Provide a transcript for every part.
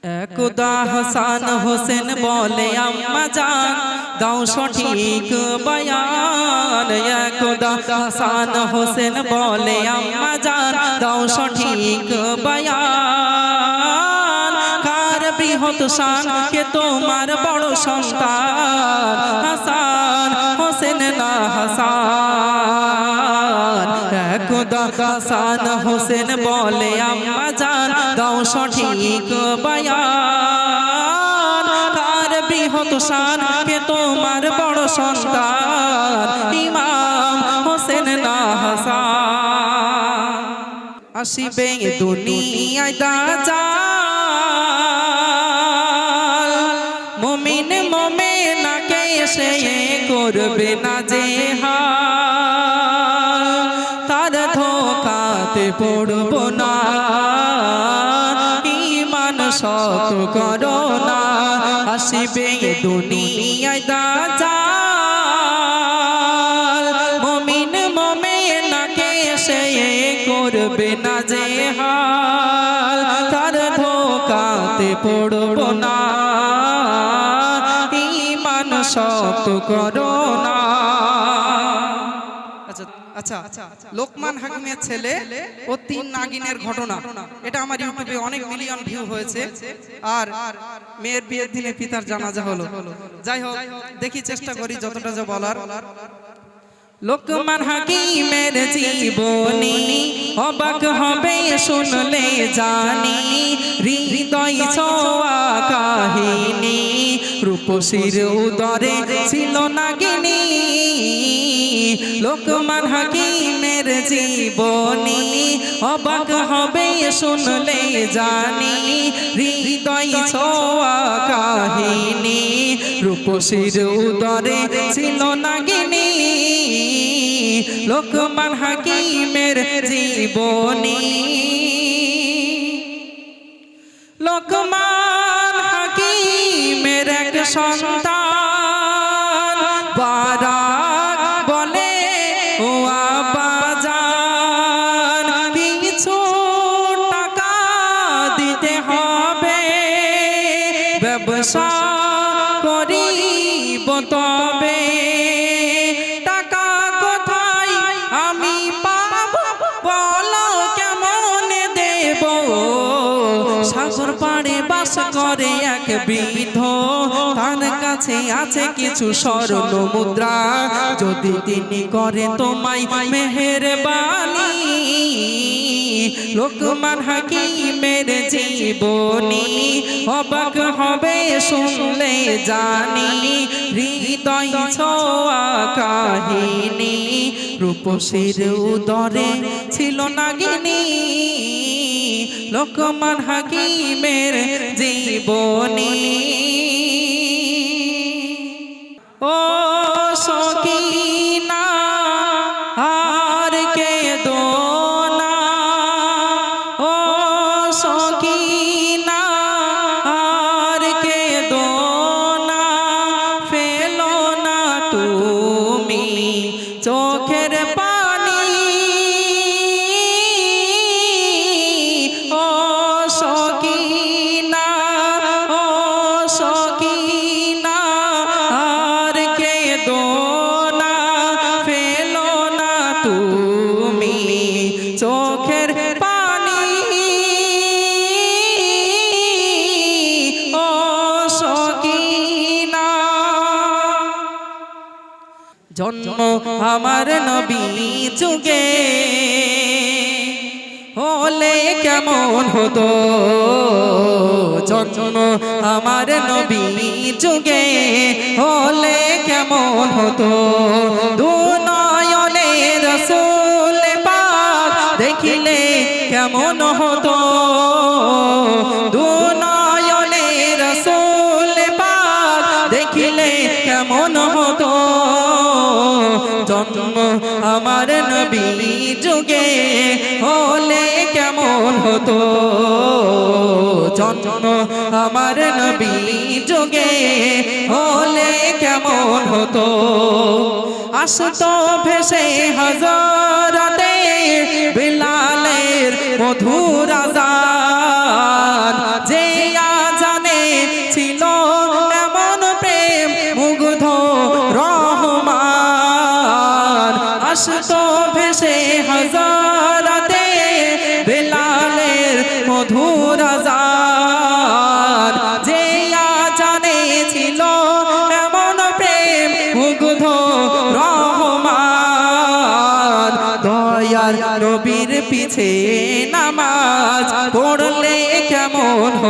একদা হাসান হোসেন বলে আম্মা জান দাও সঠিক বয়ান। একদা হাসান হোসেন বলে আম্মা জান দাও সঠিক বয়ান। কার বৃহৎ শান কে তোমার বড় সন্তান, হাসান হোসেন না হাসান। একদা হাসান হোসেন বলে আম্মা জান দাও সঠিক বয়ান। কার বৃহৎ শান কে তোমার বড় সন্তান, ইমাম হোসেন না হাসান। আসিবে দুনিয়ায় দাজ্জাল, মুমিন মুমিনাকে সে করবে না জেহাল। তার ধোঁকাতে পড়ব না, ইমান শত করো না। আসিবে দুনিয়ায় দাজ্জাল, মুমিন মুমিনাকে সে করবে না জেহাল। তার ধোঁকাতে পড়ব না, ইমান শত করো না। আচ্ছা, লোকমান হাকিমের ছেলে ও 3 নাগিনের ঘটনা, এটা আমার ইউটিউবে অনেক মিলিয়ন ভিউ হয়েছে। আর মেয়ের বিয়ের দিনে পিতার জানাজা হলো। যাই হোক, দেখি চেষ্টা করি যতটা যা বলার। লোকমান হাকিমের জীবনী অবাক হবে শুনলে জানি, হৃদয় ছোঁয়া কাহিনী। রূপসীর উদরে ছিল নাগিনী, লোকমান হাকিমের জীবনী অবাক হবে শুনলে জানি, হৃদয় ছোঁয়া কাহিনী। রূপসীর উদরে ছিল নাগিনী, লোকমান হাকিমের জীবনী। লোকমান হাকিমের এক সন্তান বারাক বলে ও আব্বাজান, কিছু টাকা দিতে হবে, ব্যবসা করিব তবে। টাকা কোথায় আমি পাবো বলো, কেমন দেব? সাগর পাড়ে বাস করে এক বৃদ্ধ, তার কাছে আছে কিছু স্বর্ণ মুদ্রা। যদি তিনি করে তোমায় মেহেরবানি, লোকমান হাকিমের জীবনী অবাক হবে শুনলে জানি, হৃদয় ছোঁয়া কাহিনী। রূপসীর উদরে ছিল নাগিনী, লোকমান হাকিমের জীবনী। ও সকিনা আর কেঁদো না, ও সকিনা আর কেঁদো না। ফেলো না তুমি চোখের পানি, ও সকিনা, ও সকিনা আর কেঁদো না। ফেলো না তুমি চোখের পানি, ও সকিনা। জন্ম আমার নবী যুগে হলে কেমন হতো, জন্ম আমার নবী যুগে হলে কেমন হতো। দুনয়নে রাসূল পাক দেখিলে কেমন হতো, দুনয়নে রাসূল পাক দেখিলে কেমন হতো। জন্ম আমার নবী যুগে হলে কেমন হতো, জন্ম আমার নবী যুগে হলে কেমন হতো। আসতো ভেসে হযরতে বিলালের মধুর আযান, যে আযান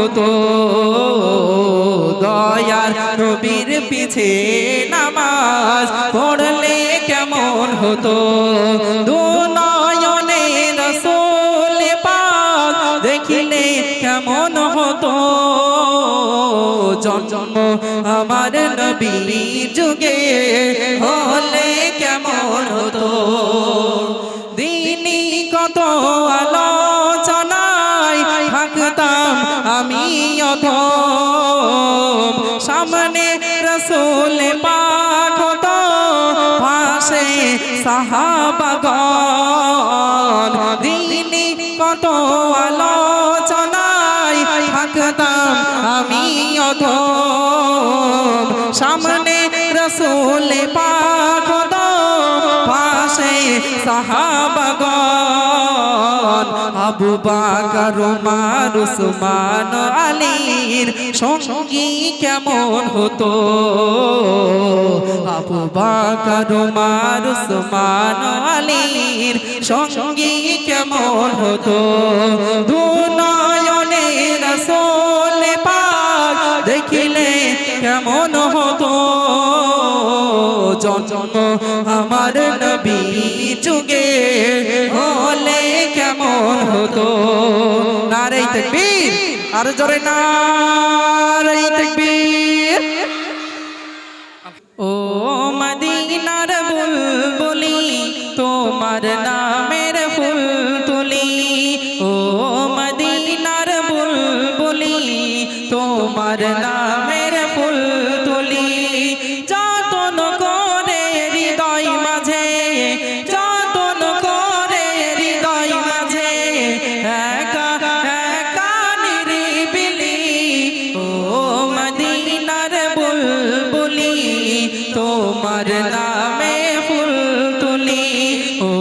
হতো দয়ার নবীর পিছে নামাজ পড়লে কেমন হতো দু নয়নে রাসূল পাক দেখিলে কেমন হতো জন্ম আমার নবীর যুগে হলে কেমন হতো দিনই কত আলোচনায় থাকতাম আমি অধম সামনে রাসূল পাক হতো পাশে সাহাবাগণ দিনই কত আলোচনায় থাকতাম আমি অধম সামনে রাসূল পাক হতো পাশে সাহাবাগণ আবু বকর ওমর উসমান আলীর সঙ্গী কেমন হতো আবু বকর ওমর উসমান আলীর সঙ্গী কেমন হতো দু নয়নে রাসূল পাক দেখিলে কেমন হতো জন্ম আমার নবীর যুগে হলে কেমন হতো নারে তাকবীর আর জোরে নারে তাকবীর ও মদিনার বুলবুলি তোমার নামের ফুল তুলি ও মদিনার বুলবুলি তোমার নামের ফুল তুলি যতন করে হৃদয় মাঝে যতন করে হৃদয় মাঝে একা একা নিরিবিলি ও মদিনার বুলবুলি তোমার নামে ফুল তুলি ও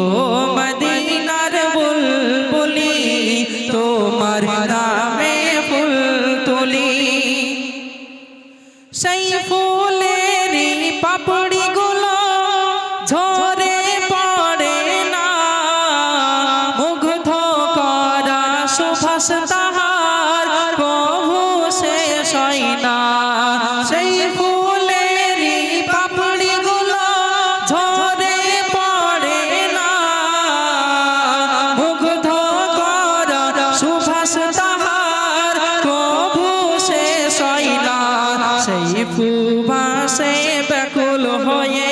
মদিনার বুলবুলি তোমার নামে ফুল তুলি সেই ফুলেরই পাপড়ি গুলো ঝরে পড়ে না মুগ্ধ করা সুভাষ তাহার কভু শেষ হয় না সেই ফুলেরই পাপড়ি গুলো ঝরে পড়ে না মুগ্ধ করা সুভাষ তাহার কভু শেষ হয় না সেই সুভাষে ব্যাকুল হয়ে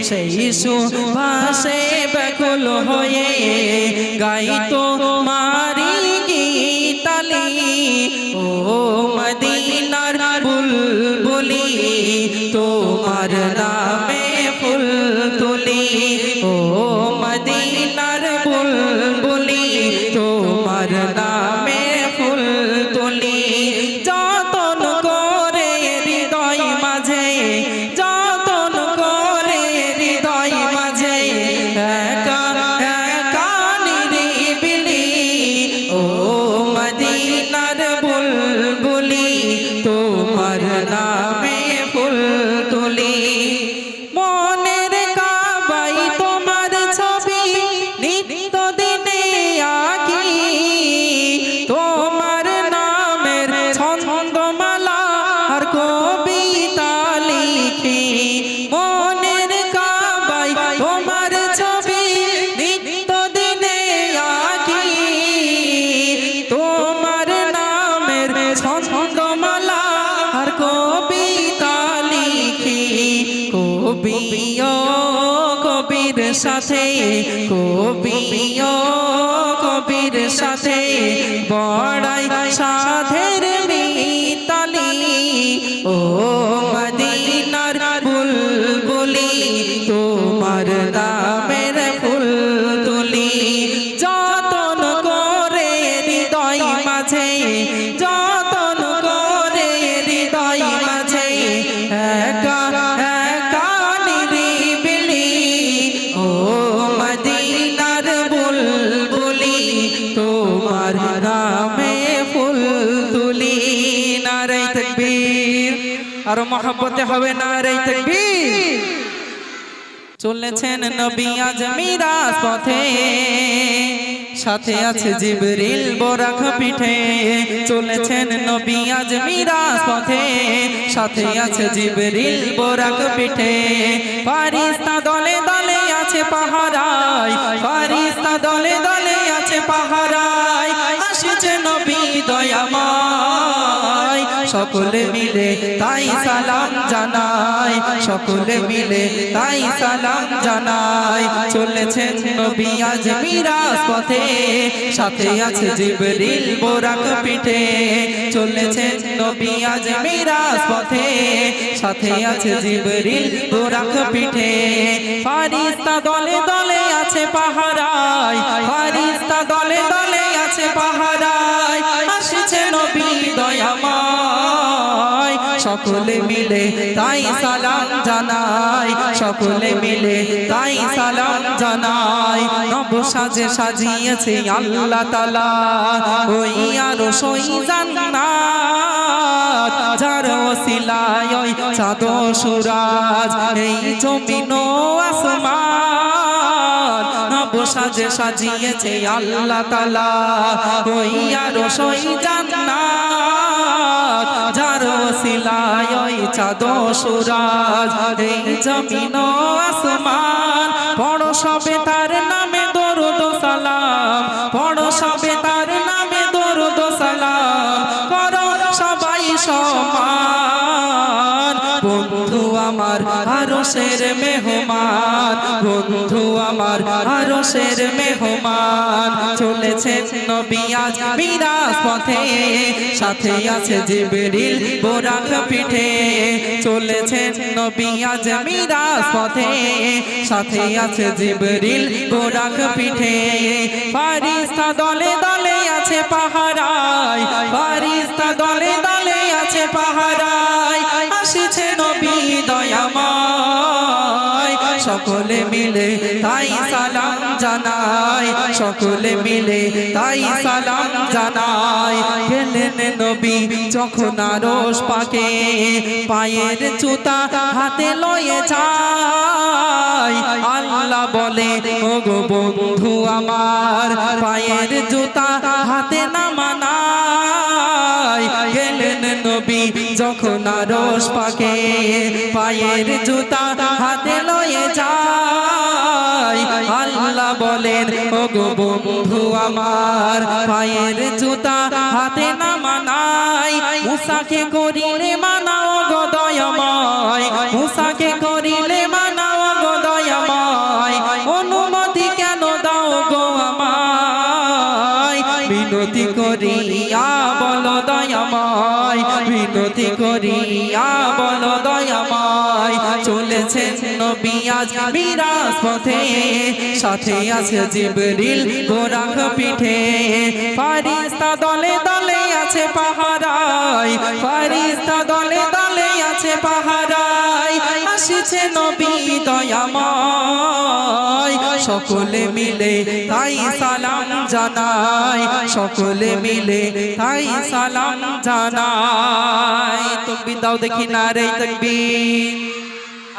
সেই সুভাষে ব্যাকুল হয়ে গাইতো মারি গীতালি ও মদিনার বুলবুলি তোমার নামে ফুল তুলি ও মদিনার বুলবুলি তোমার নামে ফুল তুলি যতন করে হৃদয় মাঝে যতন করে হৃদয় মাঝে একা একা নিরিবিলি ও মদিনার বুলবুলি তোমার নামে ফুল তুলি মনের কাবাই তোমার ছবি নিত্য দিনে আঁকি তোমার নামের ছন্দমালা আর কবিতা লিখি মনের কাবাই তোমার ছবি নিত্য দিনে আঁকি তোমার নামের ছন্দমালা আর কবিতা লিখি কবিও কবির সাথে কবিও কবির সাথে বড়াই সাধের মিতালি ও মদিনার বুলবুলি তোমার নামের ফুল তুলি যতন করে হৃদয় মাঝে যতন করে হৃদয় মাঝে একা একা নিরিবিলি ও মদিনার বুলবুলি তোমার নামে ফুল তুলি নারে তাকবীর আর মহব্বতে হবে নারে তাকবীর চলেছেন নবী আজ মিরাজ পথে সাথে আছে জিবরিল বোরাক পিঠে চলেছেন নবী আজ মিরাজ পথে সাথে আছে জিবরিল বোরাক পিঠে ফারিস্তা দলে দলে আছে পাহারায় ফারিস্তা দলে দলে আছে পাহারায় আসছে নবী দয়াময় সকলে মিলে তাই সালাম জানাই সকলে মিলে তাই সালাম জানাই চলেছেন নবী আজ মিরাজ পথে সাথে আছে জিবরিল বোরাক পিঠে চলেছেন নবী আজ মিরাজ পথে সাথে আছে জিবরিল বোরাক পিঠে ফারিস্তা দলে দলে আছে পাহারায় ফারিস্তা দলে দলে আছে পাহারায় আসছে নবী দয়াময় সকলে মিলে তাই সালাম জানাই সকলে মিলে তাই সালাম জানাই নব সাজে সাজিয়েছে আল্লাহ তাআলা ওই আরশ ওই জান্নাত যার ওসিলায় ওই চাঁদ ও সূরজ এই জমিন ও আসমান নব সাজে সাজিয়েছে আল্লাহ তাআলা ওই আরশ ওই জান্নাত যার ওসিলায় ওই চাঁদ ও সূরজ এই জমিন ও আসমান পড়ো সবে তার নামে দরুদ ও সালাম পড়ো সবে তার নামে দরুদ ও সালাম করো সবাই সমান বন্ধু আমার আরশের মেহমান বন্ধু আমার আরশের মেহমান চলেছেন নবী আজ মিরাজ পথে সাথে আছে জিবরিল বোরাক পিঠে চলেছেন নবী আজ মিরাজ পথে সাথে আছে জিবরিল বোরাক পিঠে ফারিস্তা দলে দলে আছে পাহারায় ফারিস্তা দলে দলে আছে পাহারায় আসছে নবী দয়াময় সকলে মিলে তাই সালাম জানাই সকলে মিলে তাই সালাম জানাই গেলেন নবী যখন আরশ পাকে পায়ের জুতা হাতে লয়ে যায় আল্লাহ বলে ওগো বন্ধু আমার পায়ের জুতা হাতে না মানাই গেলেন নবী যখন আরশ পাকে পায়ের জুতা হাতে লয়ে যায় আল্লাহ বলেন ওগো বন্ধু আমার পায়ের জুতা হাতে না মানাই মুসাকে করিলে মানাও গো দয়াময় মুসাকে করিলে মানাও গো দয়াময় অনুমতি কেন দাও গো আমায় বিনতি করিয়া বলো দয়াময় বিনতি করিয়া বলো দয়াময় চলেছেন নবী আজ মিরাজ পথে সাথে আছে জিবরিল বোরাক পিঠে ফারিস্তা দলে দলে আছে পাহারায় ফারিস্তা দলে দলে আছে পাহারায় আসছে নবী দয়াময় সকলে মিলে তাই সালাম জানাই সকলে মিলে তাই সালাম জানাই তাকবীর দাও দেখি নারে তাকবীর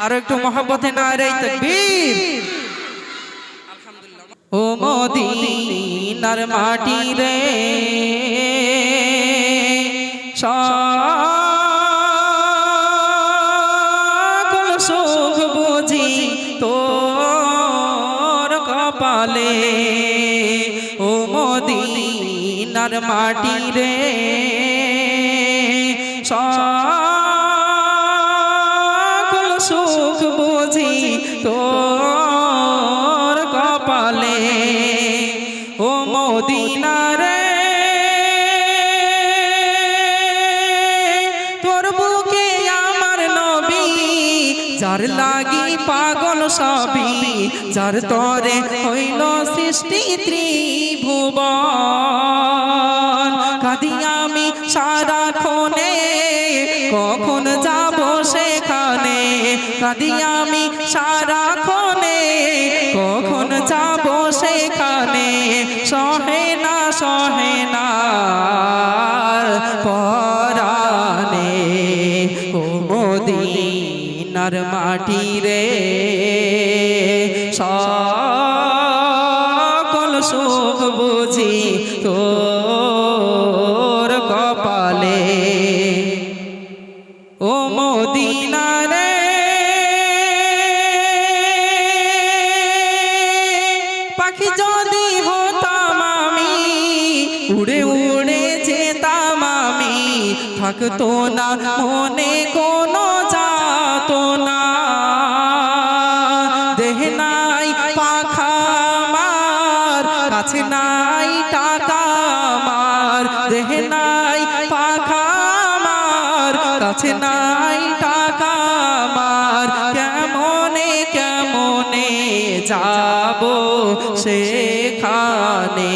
আর একটু মহব্বতে নারে তাকবীর আলহামদুলিল্লাহ ও মদিনার মাটি রে সকল সুখ বুঝি তোর কপালে ও মদিনার মাটি রে সকল সুখ বুঝি তোর কপালে ও মদিনা রে তোর বুকে আমার নবী যার লাগি পাগল সবই যার তরে হইল সৃষ্টি ত্রিভুবন কাঁদি আমি সারাক্ষণে কখন যাব সেখানে কাঁদি আমি সারাক্ষণে কখন যাব সেখানে সহে না পরানে ও মদিনার মাটি রে সকল সুখ থাকতো না মনে কোনো যাতনা, দেহ নাই পাখা আমার, কাছে নাই টাকা আমার, দেহ নাই পাখা আমার, কাছে নাই টাকা আমার, কেমনে কেমনে যাব সেখানে,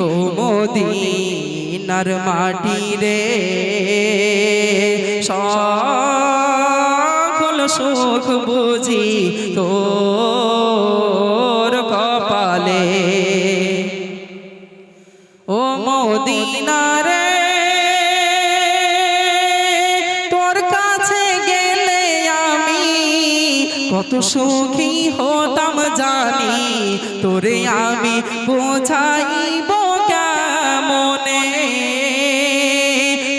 ও মদিনার মাটি রে, সকল সুখ বুঝি তোর কপালে, ও মদিনা রে, তোর কাছে গেলে আমি কত সুখী হতাম জানি, তোরে আমি বোঝাইব কেমনে,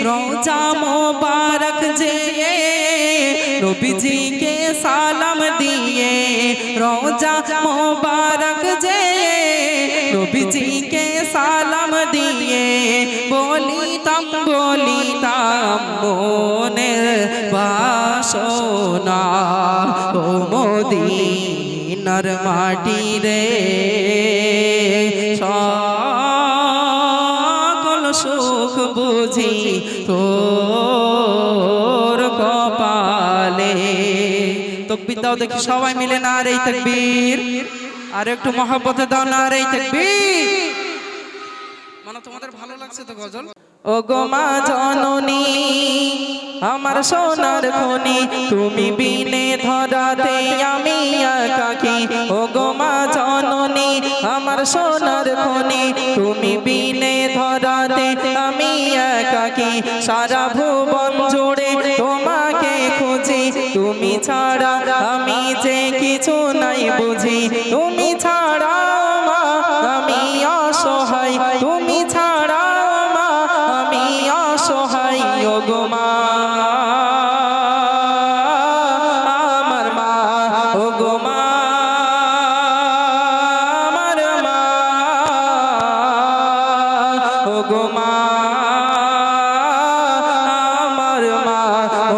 রওজা মোবারক যে নবীজিকে সালাম দিয়ে, রওজা মোবারক যে নবীজিকে সালাম দিয়ে, বলিতাম বলিতাম মনের বাসনা, ও মদিনার মাটি রে, সকল সুখ বুঝি তোর কপালে। তাকবীর দাও দেখি সবাই মিলে, নারে তাকবীর, আর একটু মহব্বতে দাও, নারে তাকবীর। মানে তোমাদের ভালো লাগছে তো গজল? ও গো মা জননী আমার সোনার খনি, তুমি বিনে ধরাতে আমি একাকী, ও গো মা জননী আমার সোনার খনি, তুমি বিনে ধরাতে আমি একাকী, সারা ভুবন জুড়ে তোমাকে খুঁজি, তুমি ছাড়া আমি যে কিছু নাই বুঝি, তুমি ছাড়া মা আমি অসহায়, তুমি ছাড়া মা আমি অসহায়, ও গো মা আমার মা, ও গো মা আমার মা, ও গো মা আমার মা,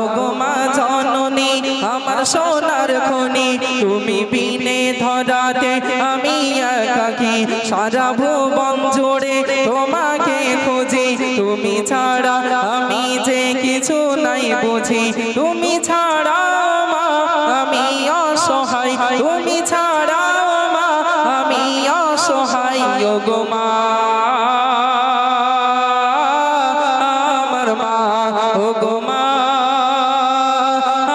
ও গো মা জননী আমার সোনার খনি, তুমি বিনে ধরাতে আমি একাকী, সারা ভুবন জুড়ে তোমাকে খুঁজি, তুমি ছাড়া আমি যে কিছু নাই বুঝি, তুমি ছাড়া মা আমি অসহায়, তুমি ছাড়া মা আমি অসহায়, ও গো মা আমার মা, ও গো মা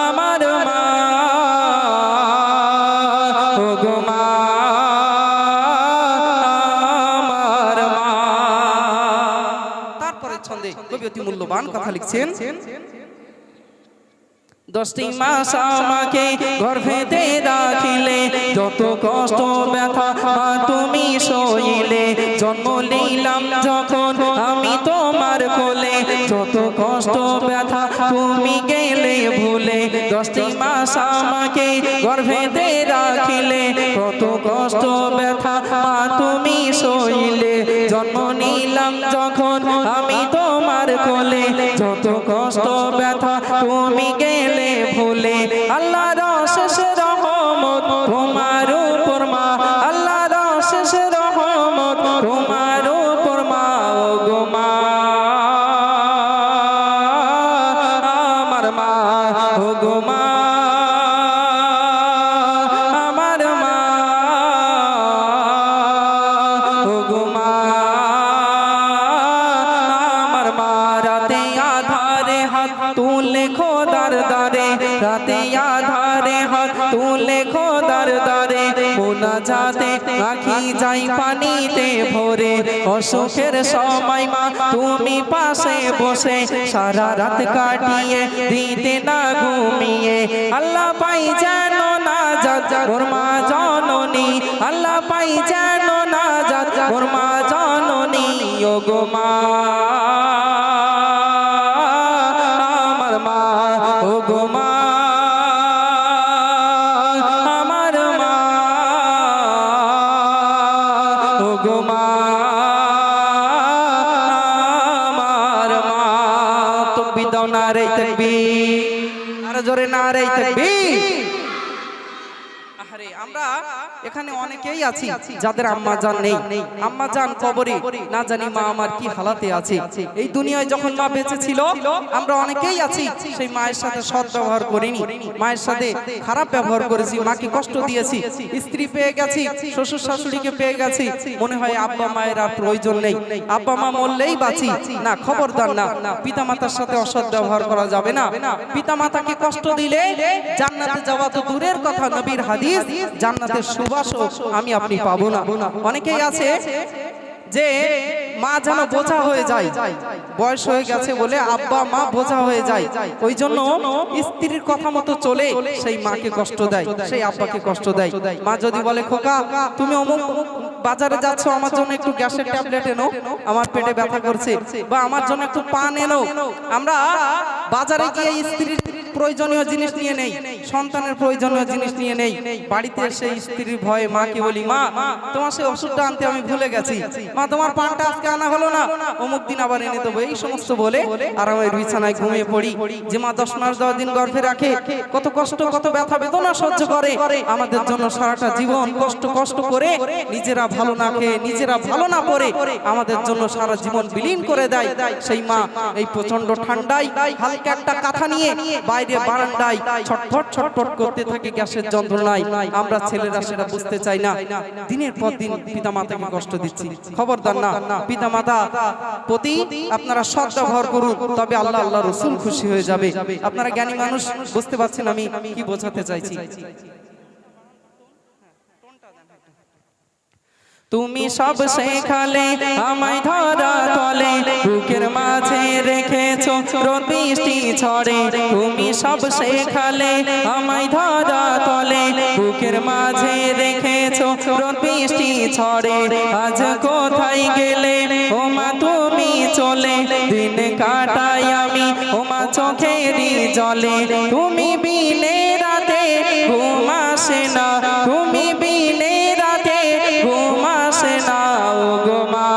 আমার মা, ও গো মা আমার মা। তারপরে ছন্দে কবি অতি মূল্যবান কথা লিখছেন, 10টি মাস আমাকে গর্ভেতে রাখিলে, যত কষ্ট ব্যথা মা তুমি সইলে, জন্ম নিলাম যখন আমি তোমার কোলে, যত কষ্ট ব্যথা তুমি গেলে ভুলে, 10টি মাস আমাকে গর্ভেতে রাখিলে, কত কষ্ট ব্যথা মা তুমি সইলে, জন্ম নিলাম যখন আমি তোমার কোলে, যত কষ্ট ব্যথা তুমি গেলে ভুলে, আল্লাহর অশেষ রহমত তোমার উপর মা, আল্লাহর অশেষ রহমত তোমার উপর মা, ও গো মা আমার মা, ও গো মা আমার মা, ও গো মা আমার মা, রাতে আধারে হাত তুলে খোদার দারে, রাতে আধারে হাত তুলে খোদার দারে, মোনাজাতে আঁখি যাই পানিতে ভরে, অসুখের সময় মা তুমি পাশে বসে, সারা রাত কাটিয়ে দিতে না ঘুমিয়ে, আল্লাহ পাই যেন না যাত মোর মা জননী, আল্লাহ পাই যেন না যাত মোর মা জননী, ও গো মা আমার মা, ও গো মা আমার মা, ও গো মা আমার মা। দাও নারে তাকবীর, আর জোরে নারে তাকবীর। আরে আমরা এখানে অনেকেই আছি যাদের আম্মা জান নেই, আম্মা জান কবরে, না জানি মা আমার কি হালাতে আছে। এই দুনিয়ায় যখন মা বেঁচে ছিল আমরা অনেকেই আছি সেই মায়ের সাথে সৎ ব্যবহার করিনি, মায়ের সাথে খারাপ ব্যবহার করেছি, মাকে কষ্ট দিয়েছি, স্ত্রী পেয়ে গেছি, শ্বশুর শাশুড়িকে পেয়ে গেছি, মনে হয় আব্বা মায়ের আর প্রয়োজন নেই, আব্বা মা মরলেই বাঁচি। না, খবরদার না, পিতা মাতার সাথে অসৎ ব্যবহার করা যাবে না। পিতা মাতাকে কষ্ট দিলে জান্নাতে যাওয়া তো দূরের কথা, নবীর হাদিস, জান্নাতের সুবাসও আমি আপনি পাবো না। অনেকেই আছে যে মা যেন বোঝা হয়ে যায়, বয়স হয়ে গেছে বলে আব্বা মা বোঝা হয়ে যায়, ওই জন্য স্ত্রীর কথা মতো চলে সেই মাকে কষ্ট দেয়, সেই আব্বাকে কষ্ট দেয়। মা যদি বলে খোকা তুমি অমুক বাজারে যাচ্ছ, আমার জন্য একটু গ্যাসের ট্যাবলেট এনো, আমার পেটে ব্যথা করছে, বা আমার জন্য একটু পান এনো। আমরা বাজারে গিয়ে স্ত্রীর প্রয়োজনীয় জিনিস নিয়ে নেই, সন্তানের প্রয়োজনীয় জিনিস নিয়ে নেই, বাড়িতে এসে স্ত্রীর ভয়ে মাকে বলি মা তোমার সেই ওষুধটা আনতে আমি ভুলে গেছি, মা তোমার পানটা আজকে আনা হলো না, অমুক দিন আবার এনে দেবো, এই সমস্ত বলে আরামের বিছানায় ঘুমিয়ে পড়ি। যে মা 10 মাস 10 দিন গর্ভে রাখে, কত কষ্ট কত ব্যথা বেদনা সহ্য করে আমাদের জন্য সারাটা জীবন কষ্ট করে, নিজেরা ভালো না খেয়ে নিজেরা ভালো না পড়ে আমাদের জন্য সারা জীবন বিলীন করে দেয়। সেই মা এই প্রচন্ড ঠান্ডায় হালকা একটা কাঁথা নিয়ে বাইরে বারান্দায় ছটফট করতে থাকে গ্যাসের যন্ত্রণায়। আমরা ছেলেরা সেটা বুঝতে চাই না, দিনের পর দিন পিতা মাতাকে কষ্ট দিচ্ছি। খবরদার না, পিতা মাতা প্রতি আপনারা সৎ ব্যবহার করুন, তবে আল্লাহ আল্লাহ রাসূল খুশি হয়ে যাবে। আপনারা জ্ঞানী মানুষ, বুঝতে পারছেন আমি কি বোঝাতে চাইছি। তুমি সব শেখালে আমায় ধরা তলে, বুকের মাঝে রেখেছো রোদ বৃষ্টি ঝড়ে। তুমি সব শেখালে আমায় ধরা তলে, বুকের মাঝে রেখেছো রোদ বৃষ্টি ঝড়ে। আজ কোথায় গেলে ও মা তুমি চলে, দিন কাটাই আমি ও মা চোখেরই জলে। তুমি বিনে রাতে ঘুম আসে না, তুমি বিনে রাতে ঘুম আসে না। ও গো মা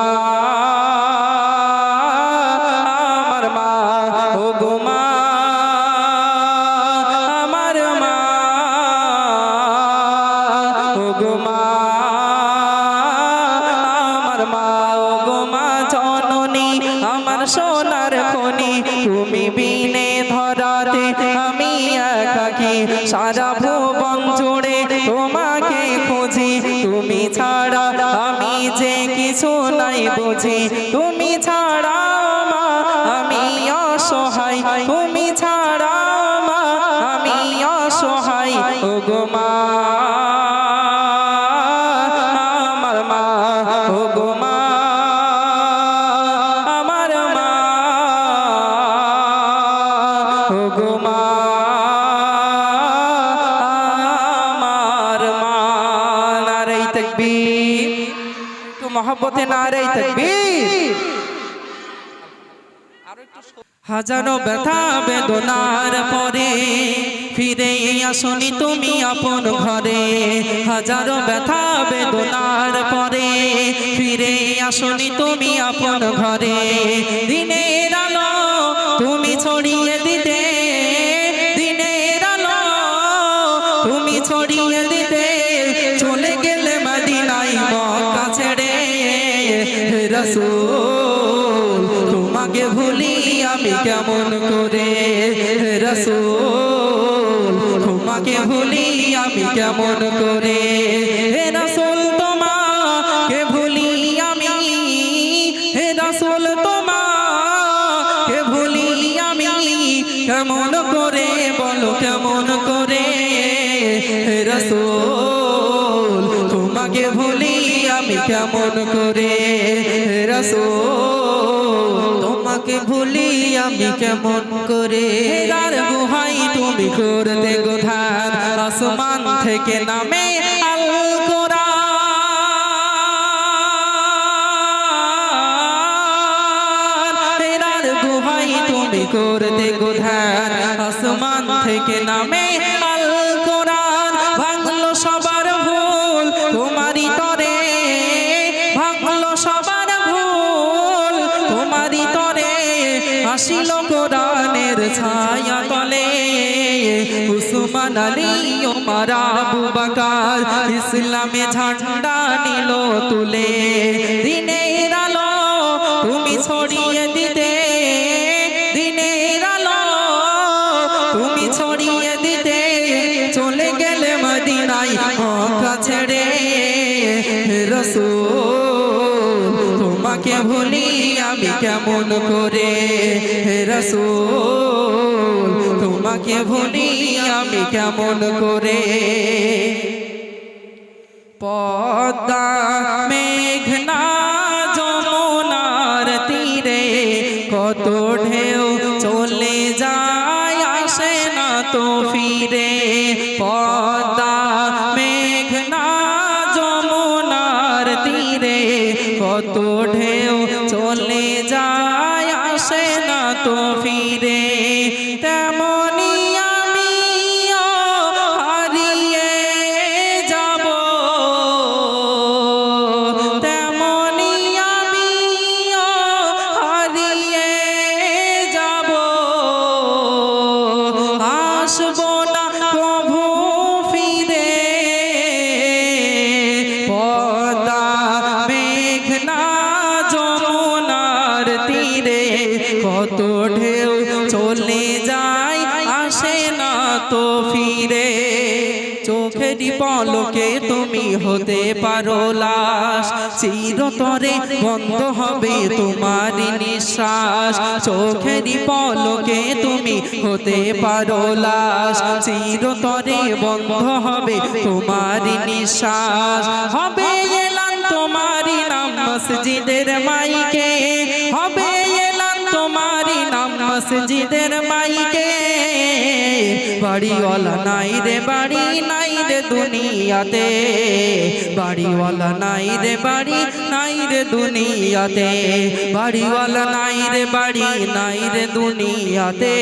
আমার মা, ও গো মা আমার মা, ও গো মা আমার মা, ও গো মা জননী আমার সোনার খনি। তুমি বিনে ধরাতে আমি একাকী, সারা ভুবন জুড়ে তোমাকে খুঁজি। তুমি ছাড়া আমি যে কিছু নাই বুঝি, তুমি ছাড়া মা আমি অসহায়, তুমি ছাড়া মা আমি অসহায়। ও গো মা আমার মা, ও গো মা আমার মা, ও গো মা আমার মা। নারে তাকবীর, একটু মহব্বতে নারে তাকবীর। হাজারো ব্যথা বেদনার পরে ফিরে আসনি তুমি আপন ঘরে, হাজারো ব্যথা বেদনার পরে ফিরে আসনি তুমি আপন ঘরে। দিনের আলো তুমি ছড়িয়ে দিতে, দিনের আলো তুমি ছড়িয়ে দিতে, চলে গেলে মদিনায় মক্কা ছেড়ে। রাসূল তোমাকে ভুলি আমি কেমন করে, রাসূল তোমাকে ভুলি আমি কেমন করে। হে রাসূল তোমাকে ভুলি আমি, হে রাসূল তোমাকে ভুলি আমি কেমন করে, বলো কেমন করে। হে রাসূল তোমাকে ভুলি আমি কেমন করে, হে রাসূল তোমাকে ভুলি আমি কেমন করে। হেরার গুহায় তুমি করতে গোধান, আসমান থেকে নামে আল কোরআন। হেরার গুহায় তুমি করতে গোধান, আসমান থেকে নামে আল কোরআন। ভাঙলো সবার ভুল তোমারই তরে, ভাঙলো সবার ভুল তোমারই তরে। আসিল কোরআনের আলী ওমর আবু বকর ইসলামে ঝান্ডা নিল তুলে দিনের আলো তুমি ছড়িয়ে দিতে দিনের আলো তুমি ছড়িয়ে দিতে চলে গেলে মদিনায় মক্কা ছেড়ে রাসূল তোমাকে ভুলি আমি কেমন করে রাসূল তোমাকে ভুলি আমি কেমন করে পদ্মা মেঘনা যমুনার তীরে কত ঢেউ চলে যায় আসে না তো ফিরে পদ্মা মেঘনা যমুনার তীরে কত ঢেউ চলে যায় আসে না তো ফিরে তেমনি আমিও হারিয়ে যাব তেমনি আমিও হারিয়ে যাব আসবো না প্রভু ফিরে পদ্মা মেঘনা যমুনার তীরে কত ঢেউ চলে যায় আসে না তো ফিরে চোখেরই পলকে তুমি হতে পারো লাশ চিরতরে বন্ধ হবে তোমার নিঃশ্বাস চোখেরই পলকে তুমি হতে পারো লাশ চিরতরে বন্ধ হবে তোমার নিঃশ্বাস হবে এলান তোমারই নাম মসজিদের মাইকে হবে এলান তোমারই নাম মসজিদের মাইকে বাড়িওয়ালা নাই রে বাড়ি নাই রে দুনিয়াতে বাড়িওয়ালা নাই রে বাড়ি নাই রে দুনিয়াতে বাড়িওয়ালা নাই রে বাড়ি নাই রে দুনিয়াতে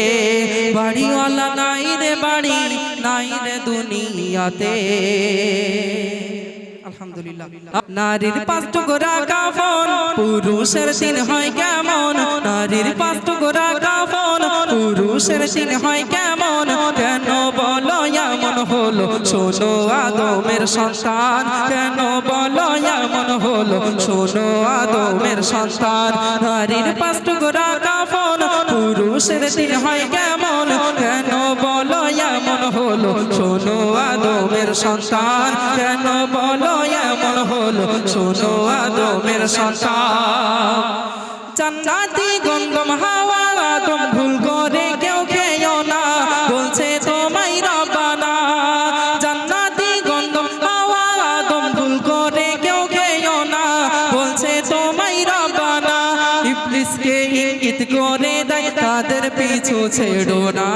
বাড়িওয়ালা নাই রে বাড়ি নাই রে দুনিয়াতে আলহামদুলিল্লাহ নারীর পাঁচ টুকরা কাফন পুরুষের তিন হয় কেমন নারীর পাঁচ টুকরা কাফন পুরুষের তিন হয় কেমন কেন বলো এমন হলো শোনো আদমের সন্তান কেন বলো এমন হলো শোনো আদমের সন্তান নারীর পাঁচ টুকরা কাফন পুরুষের তিন হয় কেমন কেন বলো এমন হলো শোনো আদমের সন্তান কেন বলো এমন হলো শোনো আদমের সন্তান জান্নাতি গন্ধম হাওয়া আদম ভুল করে কেউ খেও না বলছে তোমায় রব্বানা জান্নাতি গন্ধম হাওয়া আদম ভুল করে কেউ খেও না বলছে তোমায় রব্বানা ইবলিসকে ইঙ্গিত করে দেয় তাদের পিছু ছেড়ো না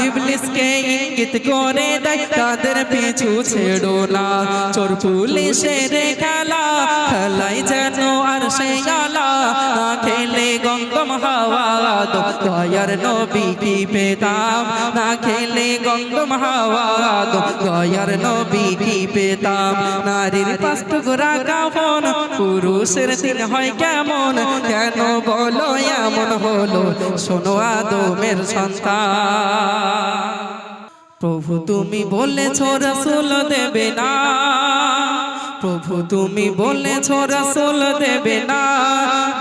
ইবলিসকে ইঙ্গিত করে দেয় তাদের পিছু ছেড়ো না চোর পুলিশের খেলা খেলাই যেন আর সে আলা না খেলে গন্ধম হাওয়া আদম দয়ার নবী কি পেতাম না খেলে গন্ধম হাওয়া আদম দয়ার নবী কি পেতাম নারীর পাঁচ টুকরা কাফন পুরুষের তিন হয় কেমন কেন বলো এমন হলো শোনো আদমের সন্তান প্রভু তুমি বলেছো রাসূল দেবে না প্রভু তুমি বলেছো রাসূল দেবে না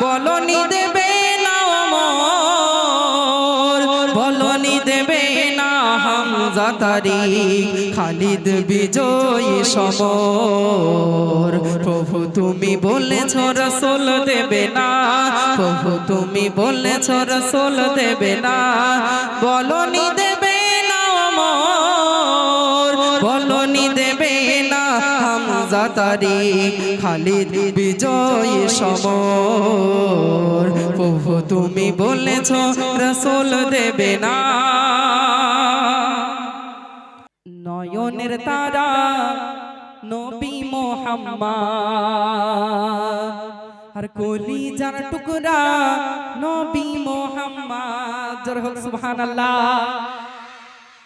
বলনি দেবে না ওমর বলনি দেবে না হামজা তারিক খালিদ বিজয়ী সমর প্রভু তুমি বলেছো রাসূল দেবে না প্রভু তুমি বলেছো রাসূল দেবে না বলনি দেবে না ওমর বলনি দেবে না হামজা তারিক খালিদ বিজয়ী সমর প্রভু তুমি বলেছো রাসূল দেবে না নয়নের তারা নবী মুহাম্মদ আর কলিজার টুকরা নবী মুহাম্মদ জোরে হোক সুবহানাল্লাহ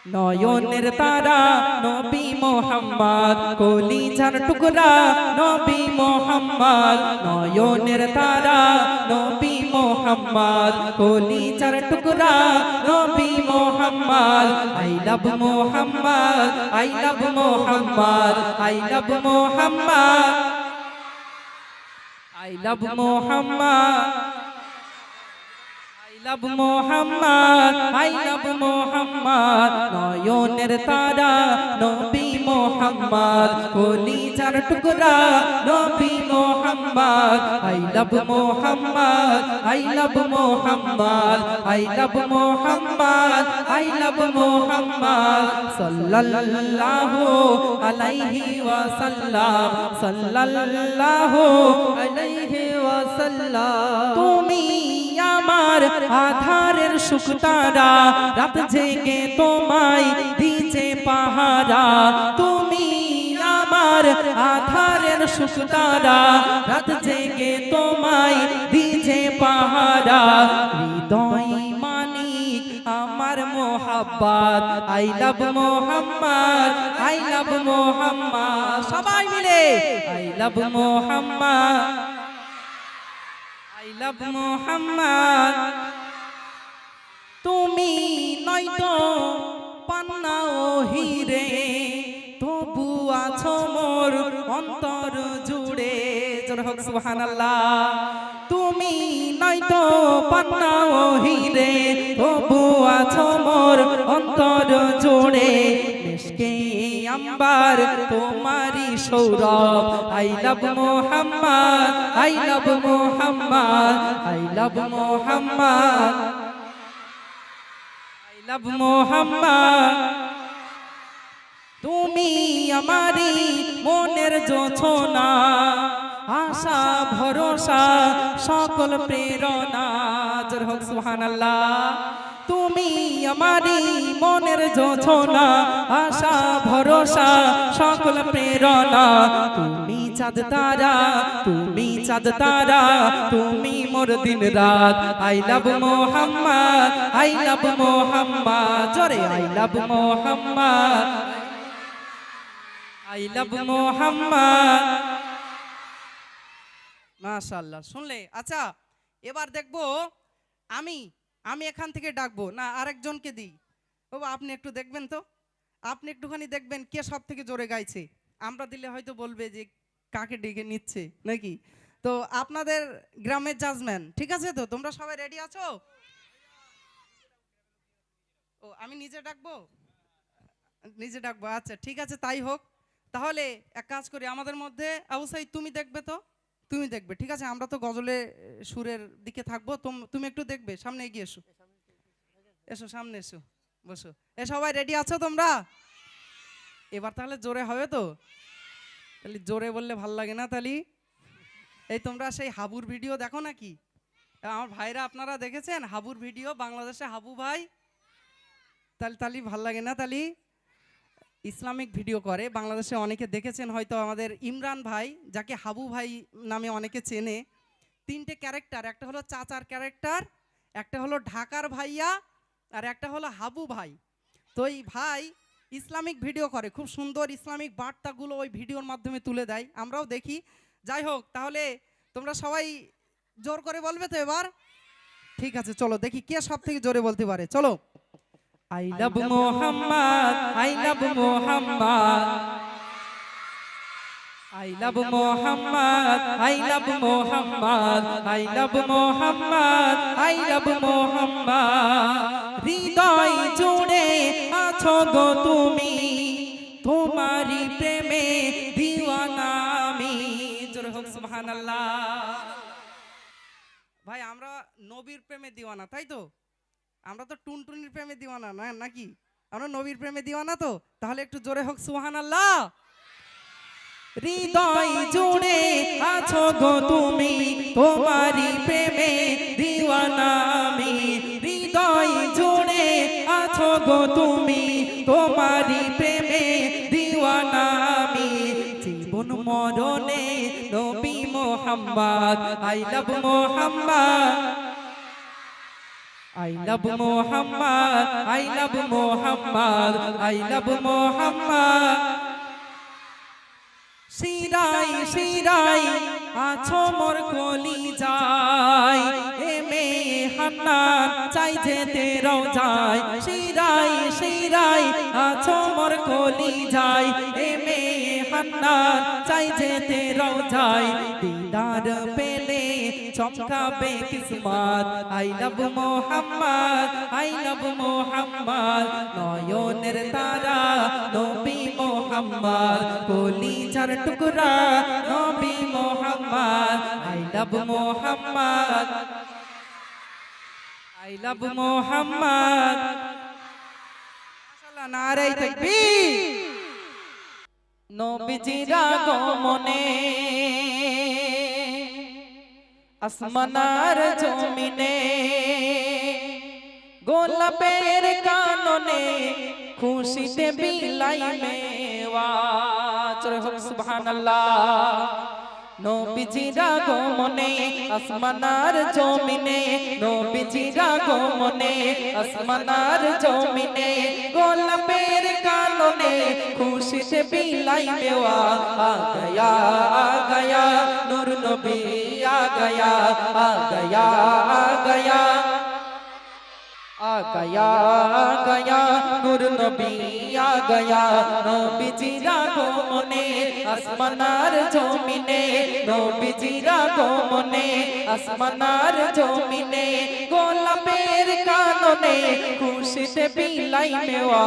নয়নের তারা নবী মুহাম্মদ কলিজার টুকরা নবী মুহাম্মদ নয়নের তারা নবী মুহাম্মদ কলিজার টুকরা নবী Muhammad Muhammad, I love Muhammad, I love Muhammad, I love Muhammad, I love Muhammad, I love Muhammad, I love Muhammad, নয়নের তারা নবী Muhammad, কলিজার টুকরা নবী Muhammad, I love Muhammad, I love Muhammad, I love Muhammad, I love Muhammad, sallallahu alayhi wa sallam, sallallahu alayhi wa sallam, তুমি আমার আধারের শুকতারা, রাত জেগে তোমায় দিছে পাহারা, তুমি আমার আধারের শুকতারা, রাত জেগে তোমায় দিছে পাহারা, হৃদয় মানিক আমার মোহাব্বত, I love Muhammad, I love Muhammad, সবাই মিলে I love Muhammad, I love Muhammad, তুমি নয়তো পান্না ও হিরে, তবু আছো মোর অন্তর জুড়ে, জোরে হোক সুবহানাল্লাহ, তুমি নয়তো পান্না ও হিরে, তবু আছো মোর অন্তর জুড়ে, মিশকে আম্বার তোমারি Sourav, I love Muhammad, I love Muhammad, I love Muhammad, I love Muhammad, তুমি আমারি মনের জোছনা, আশা ভরসা সকল প্রেরণা, জোরে হোক সুবহানাল্লাহ, তুমি আমারি মনের জোছনা, আশা ভরসা সকল প্রেরণা, তুমি চাঁদ তারা, তুমি চাঁদ তারা, তুমি মোর দিন রাত, I love Muhammad, I love Muhammad, জোরে I love Muhammad, I love Muhammad, মাশাআল্লাহ। শুনলে? আচ্ছা এবার দেখবো আমি আমি এখান থেকে ডাকবো না আরেকজনকে দিই। বাবা আপনি একটু দেখবেন তো, আপনি একটুখানি দেখবেন কে সব থেকে জোরে গাইছে। আমরা দিলে হয়তো বলবে যে কাকে ডেকে নিচ্ছে নাকি। তো আপনাদের গ্রামের জাজম্যান, ঠিক আছে তো? তোমরা সবাই রেডি আছো? ও আমি নিজে ডাকবো, নিজে ডাকবো, আচ্ছা ঠিক আছে তাই হোক। তাহলে এক কাজ করি, আমাদের মধ্যে আবু সাইদ তুমি দেখবে তো, তুমি দেখবে, ঠিক আছে? আমরা তো গজলে সুরের দিকে থাকবো, তুমি একটু দেখবে, সামনে এগিয়ে এসো, এসো সামনে এসো, বসো। এ সবাই রেডি আছো তোমরা? এবার তাহলে জোরে হবে তো? তাহলে জোরে বললে ভাল লাগে না তাহলে? এই তোমরা সেই হাবুর ভিডিও দেখো নাকি? আমার ভাইরা আপনারা দেখেছেন হাবুর ভিডিও? বাংলাদেশে হাবু ভাই, তাহলে ভাল লাগে না? তাহলে ইসলামিক ভিডিও করে বাংলাদেশে, অনেকে দেখেছেন হয়তো। আমাদের ইমরান ভাই, যাকে হাবু ভাই নামে অনেকে চেনে, 3টে ক্যারেক্টার, একটা হলো চাচার ক্যারেক্টার, একটা হলো ঢাকার ভাইয়া, আর একটা হলো হাবু ভাই। তো এই ভাই ইসলামিক ভিডিও করে, খুব সুন্দর ইসলামিক বার্তাগুলো ওই ভিডিওর মাধ্যমে তুলে দেয়, আমরাও দেখি। যাই হোক, তাহলে তোমরা সবাই জোর করে বলবে তো এবার? ঠিক আছে, চলো দেখি কে সব থেকে জোরে বলতে পারে। চলো। I love Muhammad, I love Muhammad, I love Muhammad, I love Muhammad, I love Muhammad, I love Muhammad, হৃদয় জুড়ে আছো গো তুমি, তোমারি প্রেমে দিওয়ানা আমি, জোরে হোক সুবহানাল্লাহ। ভাই আমরা নবীর প্রেমে দিওয়ানা, তাই তো? আমরা তো টুনটুনির প্রেমে দিওয়ানা না, নাকি? আমরা নবীর প্রেমে দিওয়ানা তো? তাহলে একটু জোরে হোক সুবহানাল্লাহ। হৃদয় জুড়ে আছো গো তুমি, তোমারি প্রেমে দিওয়ানা আমি, হৃদয় জুড়ে আছো গো তুমি, তোমারি প্রেমে দিওয়ানা আমি, জীবন মরণে নবী Muhammad, I love Muhammad, I love Muhammad, I love Muhammad, I love Muhammad, শিরাই শিরাই আছো মোর কলিজায়, এ মেয়ে হান্নান চাই যেতে রওজায়, শিরাই যায় এ মেয়ে হান্নান চাই যেতে রওজায় দিদার পেলে চমকাবে কিসমত I love Muhammad I love Muhammad নয়নের তারা নবী মোহাম্মদ কলিজার টুকরা নবী Muhammad I love Muhammad I love Muhammad মাশাআল্লাহ নারে তাকবীর নবীজির আগমনে আসমানার জমিনে গোলাপের কাননে খুশিতে বিলাই মেওয়া চলে হোক সুবহানাল্লাহ নবীজির আগমনে আসমানার জমিনে নবীজির আগমনে আসমানার জমিনে গোলাপের কাননে খুশিতে বিলাই মেওয়া আ গয়া নূর নবী आ गया आ गया आ गया आ गया आ गया नूर नबी आ गया नबीजिर আগমনে আসমানার জমিনে নবীজির আগমনে আসমানার জমিনে গোলাপের কাননে খুশিতে বিলাই মেওয়া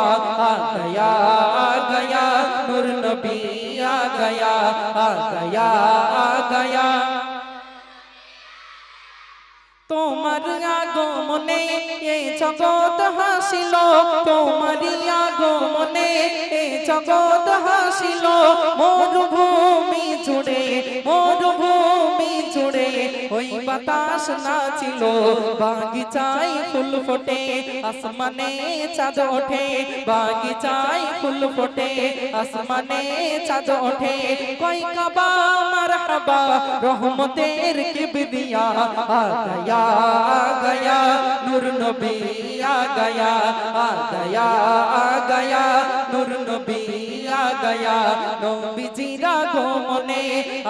आ गया नूर नबी आ गया आ गया आ गया তোমার আগমনে এই জগৎ হাসিল তোমার আগমনে এই জগৎ হাসিল মরুভূমি জুড়ে ওই বাতাস নাচিল বাগিচায় ফুল ফোটে আসমানে চাঁদ ওঠে বাগিচায় ফুল ফোটে আসমানে চাঁদ ওঠে কই কাবা মারহাবা রহমতের কিবরিয়া आ गया नूर नबी आ गया नूर नबी आ गया नबीजिर আগমনে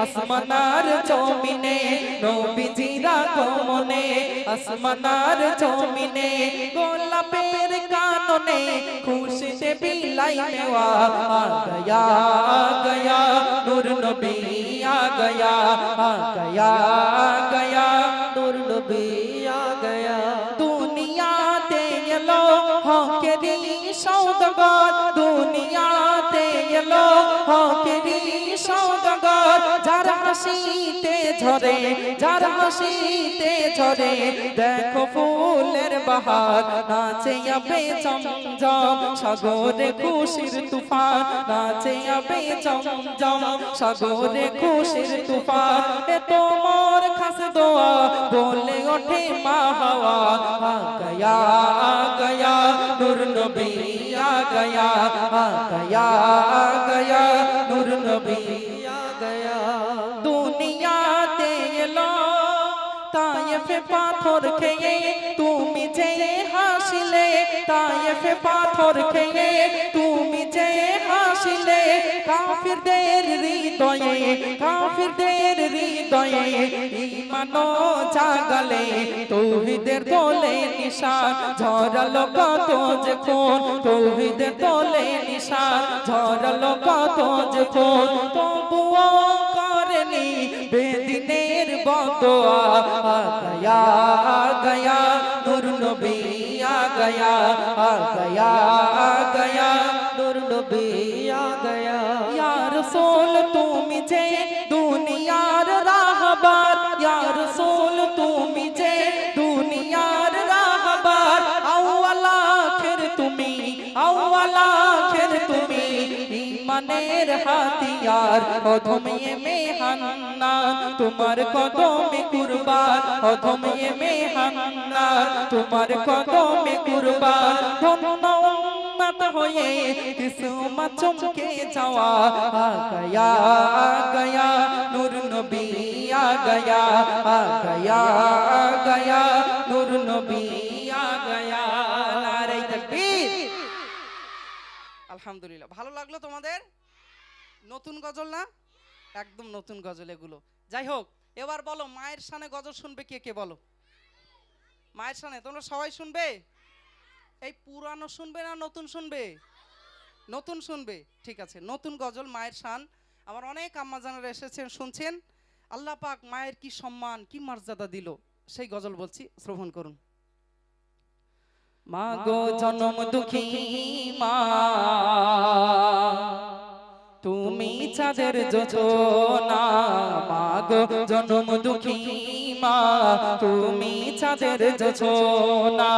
আসমানার জমিনে নবীজির আগমনে আসমানার জমিনে গোলাপের কাননে খুশিতে বিলাই মেওয়া आ गया नूर नबी आ गया नूर नबी आ गया दुनियाते एलो हकेरी सौदागर दुनियाते एलो हकेरी सौदागर যার হাসিতে ঝরে দেখো ফুলের বাহার নাচে আবে চমচম সাগরে খুশির তুফান নাচে আবে চমচম সাগরে খুশির তুফান এ তোমার খাস দোয়া বলে ওঠে মা হাওয়া आ गया नूर नबी आ गया नूर नबी आ गया দুনিয়াতে এলো তায়েফে পাথর খেয়ে তুমি যে হাসিলে তায়েফে পাথর খেয়ে তুমি যে হাসিলে কাফিরদের হৃদয়ে ঈমান জাগালে তৌহিদের দোলে নিশান ঝরালো কত যে খুন তৌহিদের দোলে নিশান ঝরালো কত যে খুন তবুও করেনি বেদিনের বদোয়া आ गया नूर नबी आ गया नूर नबी आ गया या रसूल तुम जे दुनियार राहबर या रसूल तुम जे दुनियार राहबर अव्वल आखिर তুমি ঈমানের হাতিয়ার অধমে মেহান্না তোমার কদমে কুরবান অধমে মেহান্না তোমার কদমে কুরবান ধন্য উম্মত হয়ে কিসমত চমকে যাওয়া आ गया नूर नबी आ गया नूर नबी आ गया नारे তাকবীর আলহামদুলিল্লাহ ভালো লাগলো তোমাদের নতুন গজল না একদম নতুন গজল এগুলো যাই হোক এবার বলো মায়ের শানে গজল শুনবে কে কে বলো মায়ের শানে তোমরা সবাই শুনবে এই পুরানো শুনবে না নতুন শুনবে নতুন শুনবে, ঠিক আছে। নতুন গজল মায়ের শান। আমার অনেক আম্মাজানেরা এসেছেন, শুনছেন। আল্লাহ পাক মায়ের কি সম্মান, কি মর্যাদা দিল, সেই গজল বলছি, শ্রবণ করুন। মা গো জনম দুঃখী মা, তুমি চাঁদের যোজনা। মা গো জনম দুঃখী মা, তুমি চাঁদের যোজনা।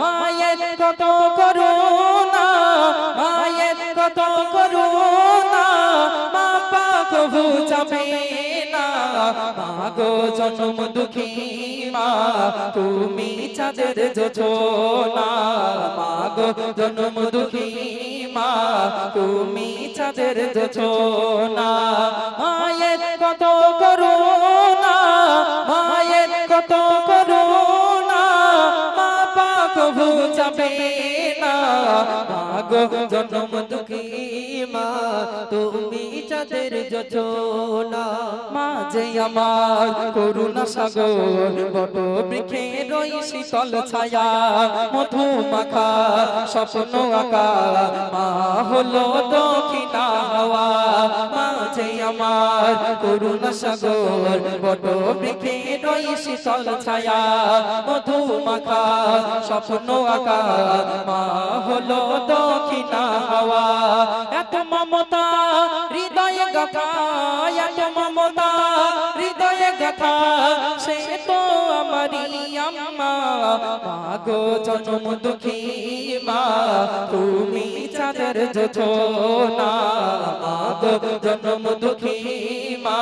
মায়ের কত করুণা, মায়ের কত করুণা, মা পাক বুঝাবে না। মা গো জনম দুঃখী মা, তুমি চাঁদের যোজনা। মা গো জনম দুঃখী মা, তুমি চাঁদের যোজনা। মায়ের কত করুণা, মায়ের কত করুণা, মা পাক বুঝাবে না। মা গো জনম দুঃখী মা, তুমি চাঁদের যোজনা। মা যে আমার করুণা সাগর, বট বৃক্ষে রই শীতল ছায়া, মধু মাখা স্বপ্ন আঁকা, মা হলো দক্ষিণা হাওয়া। মা যে আমার করুণা সাগর, বট বৃক্ষে রই শীতল ছায়া, মধু মাখা স্বপ্ন আঁকা, মা হলো দক্ষিণা হাওয়া। এত মমতা হৃদয়ে গাথা, এত মমতা হৃদয়ে গাথা, সে তো আমারই আম্মা। মা গো জনম দুঃখী মা, তুমি চাঁদের যোজনা। মা গো জনম দুঃখী মা,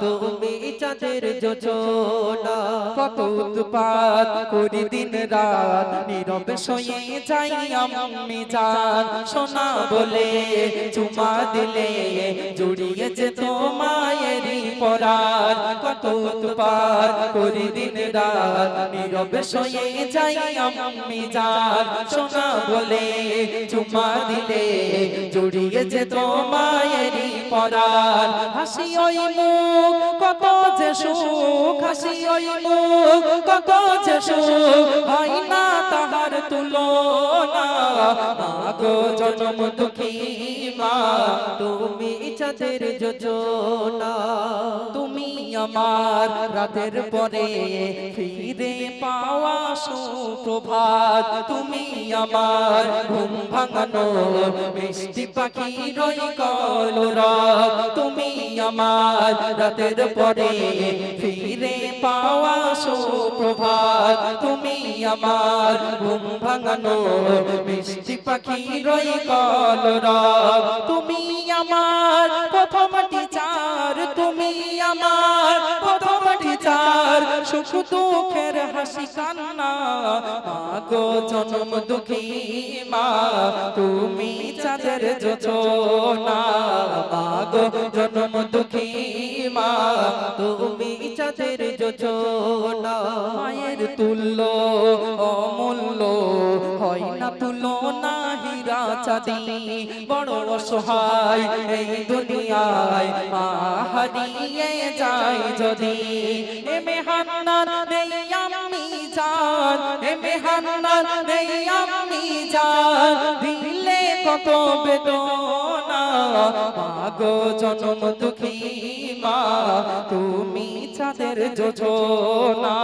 তুমি চাঁদের যোজনা। কত উৎপাত করি দিন রাত, নীরবে শুয়ে যাই আমি জান। সোনা বলে চুমা দিলে জড়িয়ে যেত মায়েরই পরাণ। কত উৎপাত করি দিন রাত, নীরবে শুয়ে যাই আমি জান। সোনা বলে চুমা দিলে জড়িয়ে যেত মায়েরই পরাণ। হাসি ওই মুখ কত যে সুখ, হাসি ওই মুখ কত যে সুখ, হয় না তাহার তুলনা। মা গো জনম দুঃখী মা, তুমি চাঁদের যোজনা। তুমি আমার রাতের পরে ফিরে পাওয়া সুপ্রভাত। তুমি আমার ঘুম ভাঙানো মিষ্টি পাখির কলরব। তুমি আমার রাতের পরে ফিরে পাওয়া সুপ্রভাত। তুমি আমার ঘুম ভাঙানো মিষ্টি পাখির কলরব। তুমি আমার প্রথম টিচার, তুমি আমার প্রথম টিচার, সুখ দুঃখের হাসি কান্না। মা গো জনম দুঃখী মা, তুমি চাঁদের যোজনা। মা গো জনম দুঃখী মা, তুমি চাঁদের যোজনা। মায়ের তুল্য অমূল্য হয় না তুলনা হীরা চাঁদি। বড় অসহায় এই দুনিয়ায় মা হারিয়ে যায় যদি। এ মেহান্নার নেই আমি জান, এ মেহান্নার নেই আমি জান, দিলে কত বেদনা। মা গো জনম দুঃখী মা, তুমি চাঁদের যোজনা।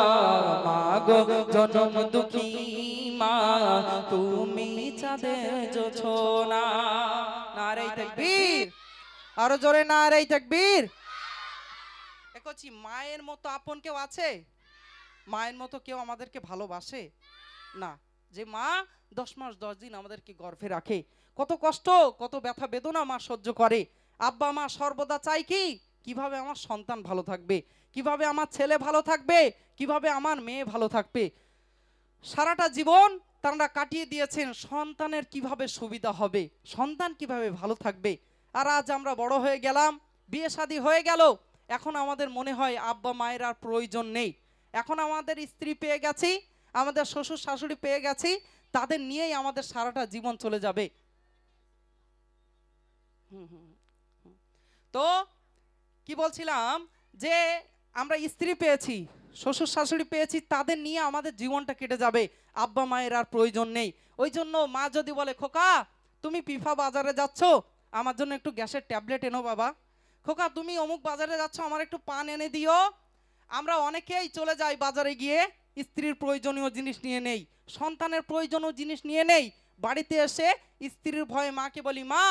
মা গো জনম দুঃখী মা, তুমি চাঁদের যোজনা। নারে তাকবীর, আরো জোরে নারে তাকবীর। দেখছি মায়ের মতো আপন কেউ আছে? মায়ের মতো কেউ আমাদেরকে ভালোবাসে না। যে মা 10 মাস 10 দিন আমাদেরকে গর্ভে রাখে, কত কষ্ট কত ব্যথা বেদনা মা সহ্য করে। আব্বা মা সর্বদা চাই কি, কিভাবে আমার সন্তান ভালো থাকবে, কিভাবে আমার ছেলে ভালো থাকবে, কিভাবে আমার মেয়ে ভালো থাকবে। সারাটা জীবন তারা কাটিয়ে দিয়েছেন সন্তানের কিভাবে সুবিধা হবে, সন্তান কিভাবে ভালো থাকবে। আর আজ আমরা বড় হয়ে গেলাম, বিয়ে শাদী হয়ে গেল, এখন আমাদের মনে হয় আব্বা মায়ের আর প্রয়োজন নেই। এখন আমাদের স্ত্রী পেয়ে গেছি, আমাদের শ্বশুর শাশুড়ি পেয়ে গেছি, তাদের নিয়েই আমাদের সারাটা জীবন চলে যাবে। তো কি বলছিলাম, যে আমরা স্ত্রী পেয়েছি, শ্বশুর শাশুড়ি পেয়েছি, তাদের নিয়ে আমাদের জীবনটা কেটে যাবে, আব্বা মায়ের আর প্রয়োজন নেই। ওই জন্য মা যদি বলে খোকা তুমি পিফা বাজারে যাচ্ছ, আমার জন্য একটু গ্যাসের ট্যাবলেট এনো বাবা। খোকা তুমি অমুক বাজারে যাচ্ছ, আমার একটু পান এনে দিও। আমরা অনেকেই চলে যাই বাজারে গিয়ে স্ত্রীর প্রয়োজনীয় জিনিস নিয়ে নেই, সন্তানের প্রয়োজনীয় জিনিস নিয়ে নেই। বাড়িতে এসে স্ত্রীর ভয়ে মাকে বলি, মা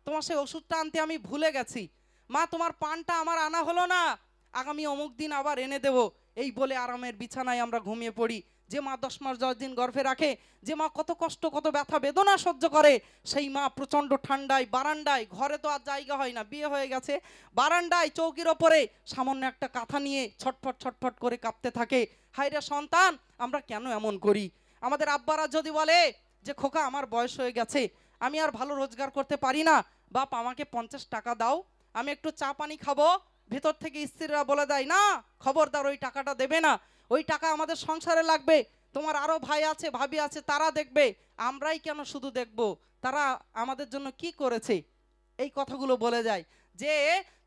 তোমার সেই ওষুধটা আনতে আমি ভুলে গেছি, মা তোমার পানটা আমার আনা হলো না, আগামী অমুক দিন আবার এনে দেবো। এই বলে আরামের বিছানায় আমরা ঘুমিয়ে পড়ি। যে মা 10 মাস 10 দিন গর্ভে রাখে, যে মা কত কষ্ট কত ব্যথা বেদনা সহ্য করে, সেই মা প্রচণ্ড ঠান্ডায় বারান্দায়, ঘরে তো আর জায়গা হয় না, বিয়ে হয়ে গেছে, বারান্দায় চৌকির ওপরে সামান্য একটা কাঁথা নিয়ে ছটফট ছটফট করে কাঁপতে থাকে। হায়রে সন্তান, আমরা কেন এমন করি? আমাদের আব্বারা যদি বলে যে খোকা আমার বয়স হয়ে গেছে, আমি আর ভালো রোজগার করতে পারি না, বাপ আমাকে 50 টাকা দাও, আমি একটু চা পানি খাবো, ভেতর থেকে স্ত্রীরা বলে দেয় না খবরদার ওই টাকাটা দেবে না, ওই টাকা আমাদের সংসারে লাগবে, তোমার আরো ভাই আছে ভাবি আছে তারা দেখবে, আমরাই কেন শুধু দেখব, তারা আমাদের জন্য কি করেছে, এই কথাগুলো বলে যায় যে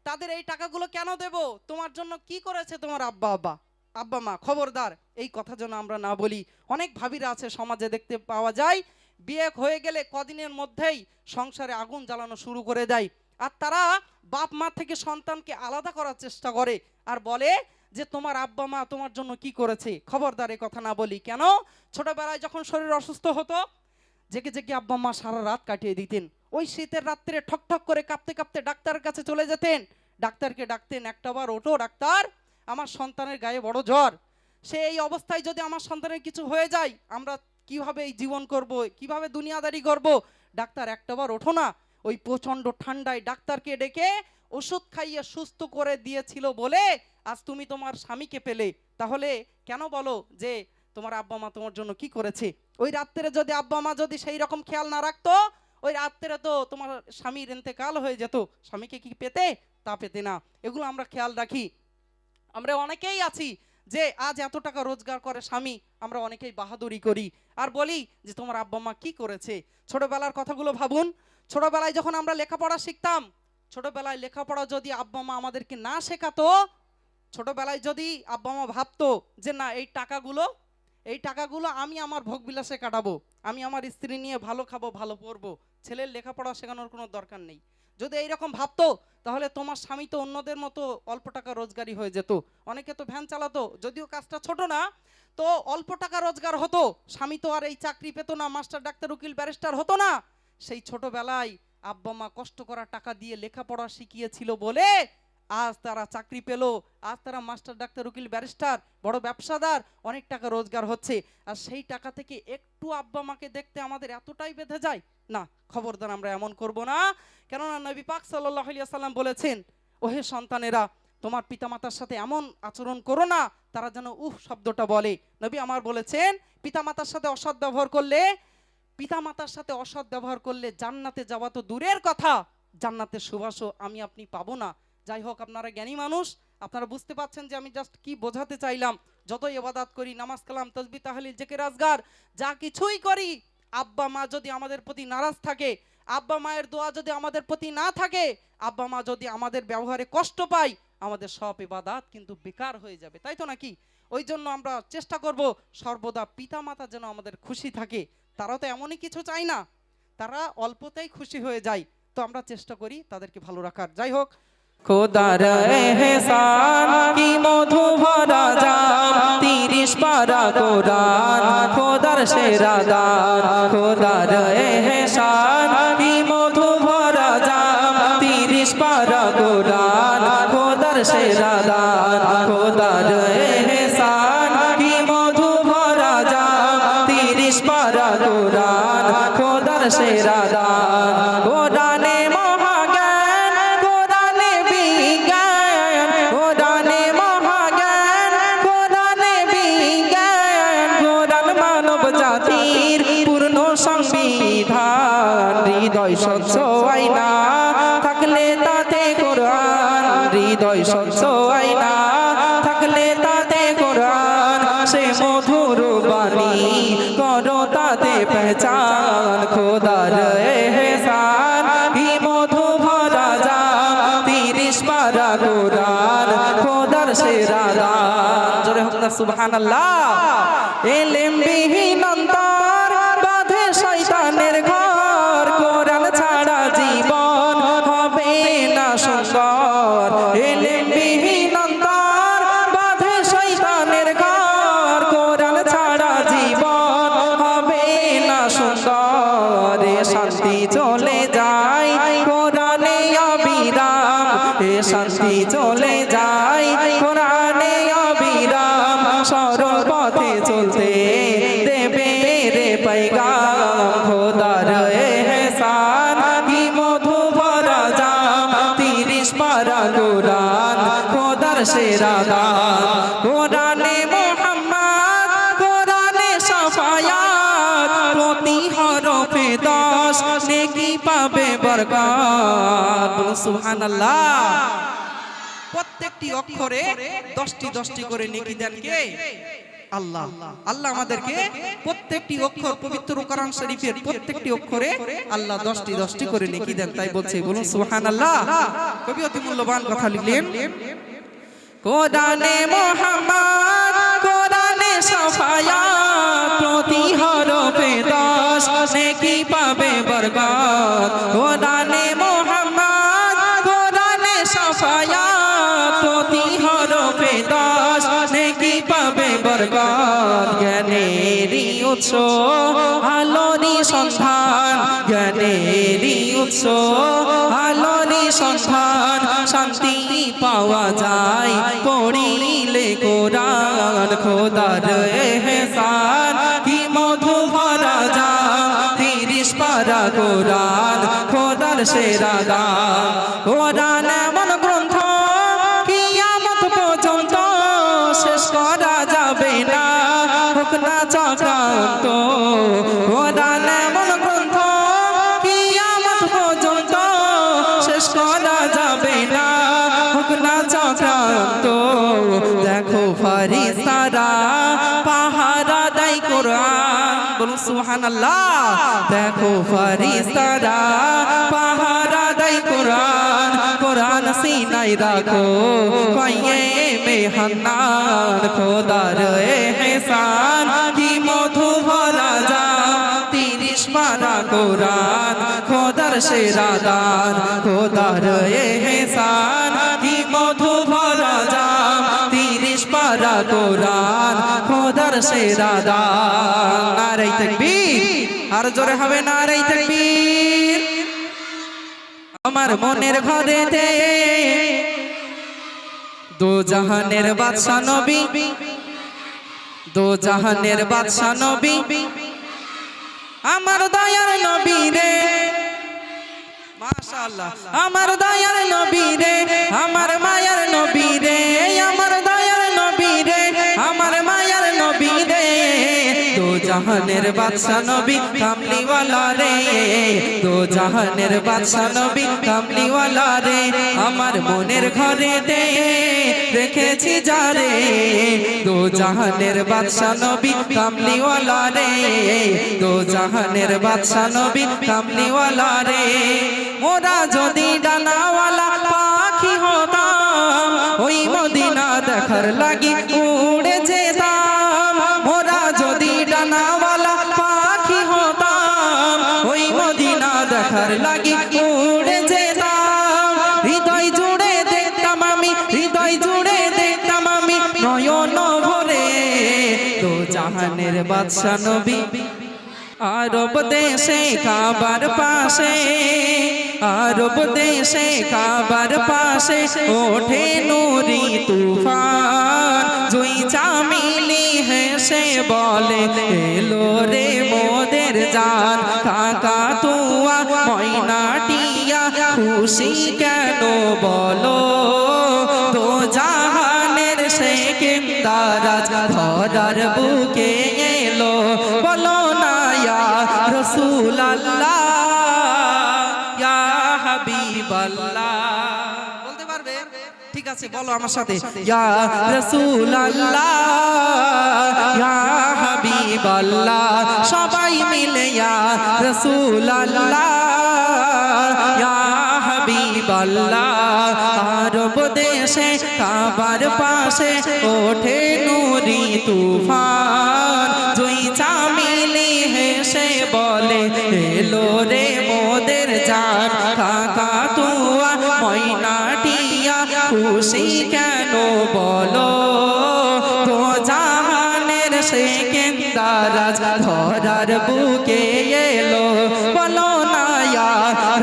তাদের এই টাকাগুলো কেন দেব, তোমার জন্য কি করেছে তোমার আব্বা মা, খবরদার এই কথা যেন আমরা না বলি। অনেক ভাবিরা আছে সমাজে দেখতে পাওয়া যায়, বিয়ে হয়ে গেলে কদিনের মধ্যেই সংসারে আগুন জ্বালানো শুরু করে দেয়, আর তারা বাপ মা থেকে সন্তানকে আলাদা করার চেষ্টা করে আর বলে যে তোমার আব্বা মা তোমার জন্য কি করেছে। খবরদার এই কথা না বলি। কেন? ছোটবেলায় যখন শরীর অসুস্থ হতো, জেগে জেগে আব্বা মা সারা রাত কাটিয়ে দিতেন, ওই শীতের রাত্রে ঠক ঠক করে কাঁপতে কাঁপতে ডাক্তারের কাছে চলে যেতেন, ডাক্তারকে ডাকতেন, একটাবার ওঠো ডাক্তার, আমার সন্তানের গায়ে বড় জ্বর, সে এই অবস্থায় যদি আমার সন্তানের কিছু হয়ে যায় আমরা কিভাবে এই জীবন করব, কিভাবে দুনিয়াদারি করব, ডাক্তার একটাবার ওঠো না। ওই প্রচন্ড ঠান্ডায় ডাক্তারকে ডেকে ওষুধ খাইয়ে সুস্থ করে দিয়েছিল বলে আজ তুমি তোমার স্বামীকে পেলে। তাহলে কেন বলো যে তোমার আব্বা মা তোমার জন্য কি করেছে? ওই রাত্রে যদি আব্বা মা যদি সেই রকম খেয়াল না রাখতো, ওই রাত্রে তো তোমার স্বামীর ইন্তেকাল হয়ে যেত, স্বামীকে কি পেতে? তা পেতে না। এগুলো আমরা খেয়াল রাখি। আমরা অনেকেই আছি যে আজ এত টাকা রোজগার করে স্বামী, আমরা অনেকেই বাহাদুরি করি আর বলি যে তোমার আব্বা মা কি করেছে। ছোটবেলার কথাগুলো ভাবুন, ছোটবেলায় যখন আমরা লেখাপড়া শিখতাম, ছোটবেলায় লেখাপড়া যদি আব্বা মা আমাদেরকে না শেখাতো, ছোটবেলায় যদি আব্বা মা ভাবতো যে না এই টাকাগুলো আমি আমার ভোগবিলাসে কাটাবো, আমি আমার স্ত্রী নিয়ে ভালো খাবো ভালো পড়বো, ছেলের লেখাপড়া শেখানোর কোনো দরকার নেই, যদি এইরকম ভাবতো, তাহলে তোমার স্বামী তো অন্যদের মতো অল্প টাকা রোজগারি হয়ে যেত। অনেকে তো ভ্যান চালাতো, যদিও কাজটা ছোট না, তো অল্প টাকা রোজগার হতো, স্বামী তো আর এই চাকরি পেতো না, মাস্টার ডাক্তার উকিল ব্যারিস্টার হতো না। সেই ছোটবেলায় আব্বা মা কষ্ট করা টাকা দিয়ে লেখাপড়া শিখিয়েছিল বলে আজ তারা চাকরি পেল, আজ তারা মাস্টার ডাক্তার উকিল ব্যারিস্টার বড় ব্যবসাদার, অনেক টাকা রোজগার হচ্ছে। আর সেই টাকা থেকে একটু আব্বা মাকে দেখতে আমাদের এতটাই বেঁধে যায় না, খবরদার আমরা এমন করব না। কেননা নবী পাক সাল্লাল্লাহু আলাইহি ওয়াসাল্লাম বলেছেন, ওহে সন্তানেরা তোমার পিতামাতার সাথে এমন আচরণ করো না তারা যেন শব্দটা বলে। নবী আমার বলেছেন পিতামাতার সাথে অসৎ ব্যবহার করলে জান্নাতে যাওয়া তো দূরের কথা, জান্নাতের সুবাসও আমি আপনি পাবো না। যাই হোক, আপনারা জ্ঞানী মানুষ, আপনারা বুঝতে পারছেন যে আমি জাস্ট কি বোঝাতে চাইলাম। যতই ইবাদত করি, নামাজ কালাম তাসবিহ তাহলিল জিকির আজগার যা কিছুই করি, আব্বা মা যদি আমাদের প্রতি নারাজ থাকে, আব্বা মায়ের দোয়া যদি আমাদের প্রতি না থাকে, আব্বা মা যদি আমাদের ব্যবহারে কষ্ট পায়, আমাদের সব ইবাদত কিন্তু বেকার হয়ে যাবে, তাই তো নাকি? ওই জন্য আমরা চেষ্টা করব সর্বদা পিতামাতা যেন আমাদের খুশি থাকে। তারা তো এমনই কিছু চায় না, তারা অল্পতেই খুশি হয়ে যায়, তো আমরা চেষ্টা করি তাদেরকে ভালো রাখার। যাই হোক, খোদার এহসান কি মধু ভরা জাম, 30 পারা কোরআন খোদার সেরা দান। খোদার এহসান কি মধু ভরা জাম, 30 পারা কোরআন খোদার সেরা দান। খোদার এহসান কি মধু ভরা জাম, 30 পারা কোরআন খোদার সেরা দান। কোরআনে মহাজ্ঞান, কোরআনে বিজ্ঞান, কোরআনে মহাজ্ঞান, কোরআনে বিজ্ঞান, কোরআন মানব জাতির পূর্ণ সংবিধান। হৃদয় স্বচ্ছ আয়না থাকলে তাতে কোরআন, হৃদয় স্বচ্ছ আয়না থাকলে তাতে কোরআন। সে মধুর বাণী করো তাতে পহচান। খোদার এহসান কি মধু ভরা জাম, 30 পারা কোরআন খোদার সেরা দান। জোরে হোক না সুবহানাল্লাহ। এলেম বিহীন অন্তর বাঁধে শয়তানের ঘর, কোরআন শান্তি চলে যায় কোরআনে অবিরাম শান্তি চলে যায় কোরআনে অবিরাম সরল পথে চলতে দেবে রে पैगाम খোদার এহসান কি মধু ভরা জাম 30 পারা কোরআন খোদার সেরা দান কোরআনে মুহাম্মদ কোরআনে শাফায়াত প্রতি হরফে 10 নেকি পাবে বরকত সুবহানাল্লাহ প্রত্যেকটি অক্ষরে 10টি করে নেকি দেন কে আল্লাহ আল্লাহ আমাদেরকে প্রত্যেকটি অক্ষর পবিত্র কোরআন শরীফের প্রত্যেকটি অক্ষরে আল্লাহ 10টি করে নেকি দেন তাই বলছে বলুন সুবহানাল্লাহ কবি অতি মূল্যবান কথা লিখলেন কোরআনে মুহাম্মদ কোরআনে শাফায়াত প্রতি হরফে 10 নেকি পাবে বরকত কোরআনে মুহাম্মদ কোরআনে শাফায়াত প্রতি হরফে 10 নেকি পাবে বরকত জ্ঞানেরই উৎস আলোরই সন্ধান জ্ঞানেরই উৎস আলোরই সন্ধান শান্তি পাওয়া যায় পড়িলে কোরআন খোদার এহসান কি মধু ভরা জাম 30 পারা কোরআন খোদার সেরা দান কোরআন এমন গ্রন্থ কিয়ামত পর্যন্ত শেষ করা যাবে না হোক না চক্রান্ত কোরআন এমন গ্রন্থ কিয়ামত পর্যন্ত শেষ করা যাবে না হোক না চক্রান্ত দেখো ফেরেশতারা পাহারা দেয় কোরআন বলুন সুবহানাল্লাহ দেখো ফেরেশতারা পাহারা দেয় কোরআন কোরআন সিনাই রাখো কয়ে মে হান্নান খোদার এহসান কি মধু ভরা জাম 30 পারা কোরআন খোদার সেরা দান খোদার এহসান কি মধু ভরা জাম 30 পারা কোরআন খোদার সেরা দান নারে তাকবীর আর জোরে হবে নারে তাকবীর আমার মনের ঘরেতে দো জাহানের বাদশা নবী দো জাহানের বাদশা নবী আমার দয়ার নবী রে মাশাআল্লাহ আমার দয়ার নবী রে আমার মায়ার নবী রে আমার দয়ার নবী রে আমার মায়ার নবী রে দো জাহানের বাদশা নবী কামলিওয়ালা রে দো জাহানের বাদশা নবী কামলিওয়ালা রে আমার মনের ঘরে দে রেখেছি যারে দো জাহানের বাদশা নবী কামলিওয়ালা রে দো জাহানের বাদশা নবী কামলিওয়ালা রে মোরা যদি ডানাওয়ালা পাখি হতাম ওই মদিনা দেখার লাগি উড়ে যেতাম মোরা যদি ডানাওয়ালা পাখি হতাম ওই মদিনা দেখার লাগি উড়ে যেতাম হৃদয় জুড়ে দেখতাম আমি হৃদয় জুড়ে দেখতাম আমি নয়ন ভরে দো জাহানের বাদশা নবী আরব দেশে কাবার পাশে আরব দেশে কাবার পাশে ওঠে নুরি তুফান জুই চামিলি হেসে বলে এলো রে মোদের জান কাকা তুয়া ময়নাটিয়া খুশি কেন বলো দো জাহানের সেকেন্দারাজ ধরার বুকে এলো বলো না রসুল আল্লাহ ইয়া হাবিব আল্লাহ বলতে পারবে ঠিক আছে বলো আমার সাথে ইয়া রসুল আল্লাহ ইয়া হাবিব আল্লাহ সবাই মিলে ইয়া রসুল আল্লাহ ইয়া হাবিব আল্লাহ আরব দেশে কাবার পাশে ওঠে নুরি তুফান জুই চামিলি হেসে বলে এলো রে মোদের জান কাকা তুয়া ময়নাটিয়া খুশি কেন বলো দো জাহানের সেকেন্দারাজ ধরার বুকে এলো বলো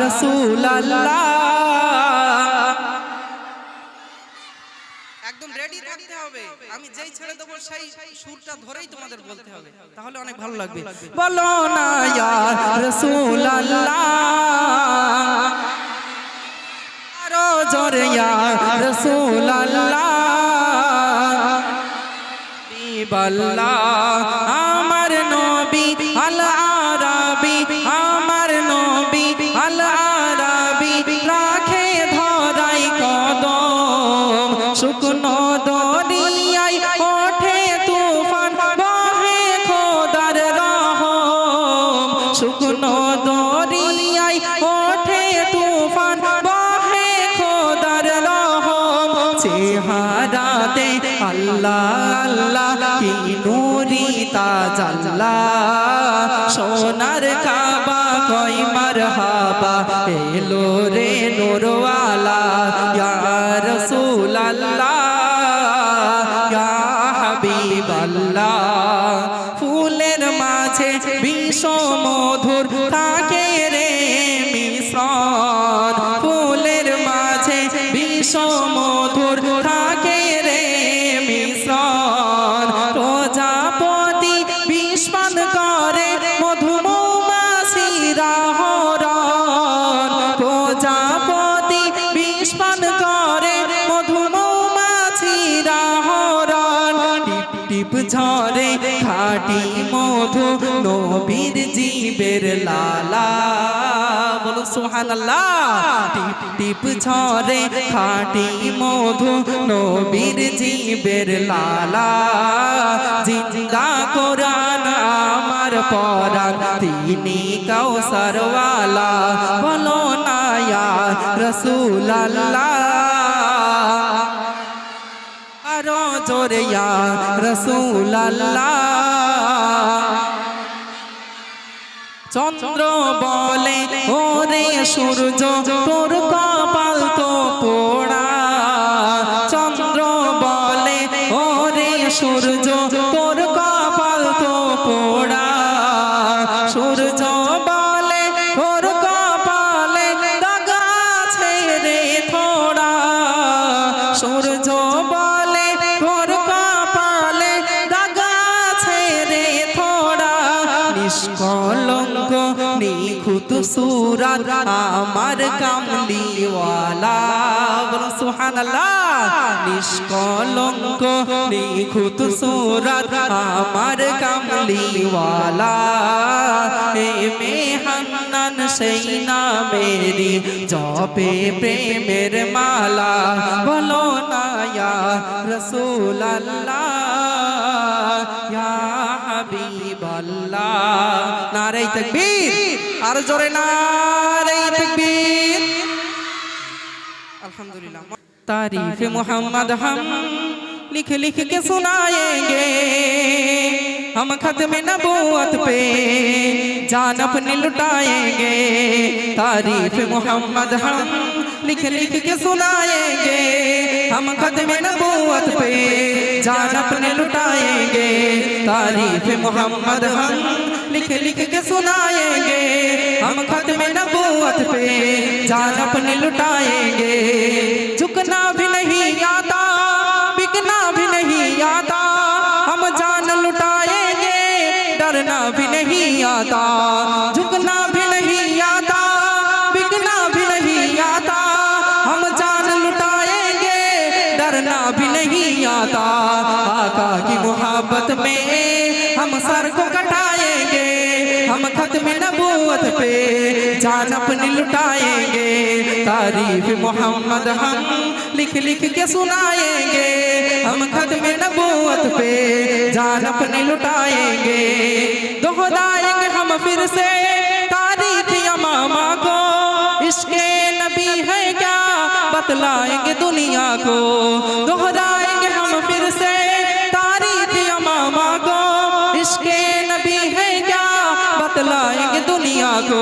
রসুল আল্লাহ। একদম রেডি থাকতে হবে, আমি যেই ছেড়ে দেবো সেই সুরটা ধরেই তোমাদের বলতে হবে, তাহলে অনেক ভালো লাগবে। বলো না ইয়া রসুল আল্লাহ, আরো জোরে ইয়া রসুল আল্লাহ। হাবিবাল্লাহ আমার নবী আল আরাবী, আমার নবী আল আরাবী রাখে ধরাই কদম, শুকনো দরিয়ায় ওঠে তুফান বহে খোদার রহম, শুকনো দরিয়ায় ওঠে তুফান বহে খোদার রহম। চেহারাতে আল্লাহ আল্লাহ কি নূরি তাজাল্লা, সোনার কাবা কই মারহাবা এলো রে নূরওয়ালা। ইয়া রাসূল আল্লাহ ইয়া হাবিবাল্লাহ, ফুলের মাঝে বিষম মধুর থাকে রে মিশ্রণ, ফুলের মাঝে বিষম মধুর থাকে রে মিশ্রণ। প্রজাপতি বিস্পান করে মধু মৌমাছিরা হরণ, প্রজাপতি বিস্পান করে মধু মৌমাছিরা হরণ। টিপ টিপ ঝরে খাটি মধু নবীর জীবের লালা, বলো সুবহানাল্লাহ। টিপ টিপ ঝরে খাটি মধু নবীর জীবের লালা, জিন্দা কোরআন আমার পরাণ তিনি কাউসারওয়ালা। বলো না ইয়া রাসূল আল্লাহ, আরো জোরে ইয়া রাসূল আল্লাহ। চন্দ্র বলে ওরে সূর্য তোর কপাল তো পোড়া, চন্দ্র বলে ওরে সূর্য তোর কপাল তো পোড়া, সূর্য বলে তোর কপালে দাগ আছে রে থোড়া, সূর্য বলে তোর কপালে দাগ আছে রে থোড়া। নিষ্কলঙ্ক নিখুঁত সূরত আমার কামলিওয়ালা, বলো সুবহানাল্লাহ। নিষ্কলঙ্ক নিখুঁত সূরত আমার কামলিওয়ালা, এ মেহান্নান সেই নামেরি জপে প্রেমের মালা। বলো না ইয়া রাসূল আল্লাহ ইয়া হাবিবাল্লাহ। নারে তাকবীর, আর জোরে নারে তাকবীর। अल्हम्दुलिल्लाह। तारीफ मोहम्मद हम लिख लिख के सुनाएंगे, हम खत्म नबूवत पे जान अपनी लुटाएंगे। तारीफ मोहम्मद हम लिख लिख के सुनाएंगे, हम खत्म नबूवत पे जान अपने लुटाएंगे। तारीफ मोहम्मद हम लिख लिख के सुनाएंगे, हम खत्म नबूवत पे जान अपनी लुटाएंगे। झुकना भी नहीं आता, बिकना भी नहीं आता, हम जान लुटाएंगे। डरना भी नहीं आता, झुकना भी नहीं आता, बिकना भी नहीं आता, हम जान लुटाएंगे। डरना भी नहीं आता, आका की मोहब्बत में हम सर को कटाएंगे। हम खत्म नबूवत पे जान अपनी लुटाएंगे। तारीफ मोहम्मद हम लिख लिख के सुनाएंगे, हम खत्म नबूवत पे जान अपनी लुटाएंगे। दोहराएंगे हम फिर से तारीफ यमामा को, इश्क़े नबी है क्या बतलाएंगे दुनिया को। दोहराएंगे हम फिर से तारीफ यमामा को, इश्क़े नबी है क्या बतलाएंगे दुनिया को।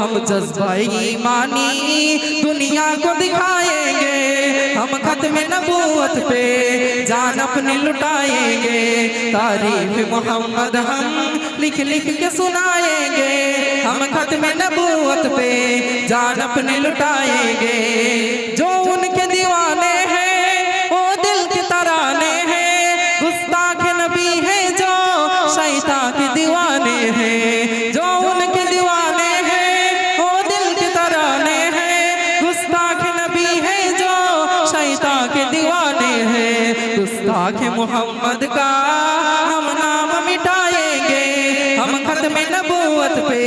हम जज्बा ईमानी दुनिया को दिखाएंगे, हम खत्म नबूवत पे जान अपनी लुटाएंगे तारीफ मोहम्मद हम लिख लिख के सुनाएंगे हम खत्म नबूवत पे जान अपनी लुटाएंगे जो उनके दीवाने हैं वो दिल के तराने हैं गुस्ताख नबी है जो शैतान के दीवाने हैं जो उनके दीवाने हैं वो दिल के तराने हैं गुस्ताख नबी है जो शैतान के दीवाने हैं गुस्ताख मोहम्मद का हम नाम मिटाएंगे हम खत्म नबूवत पे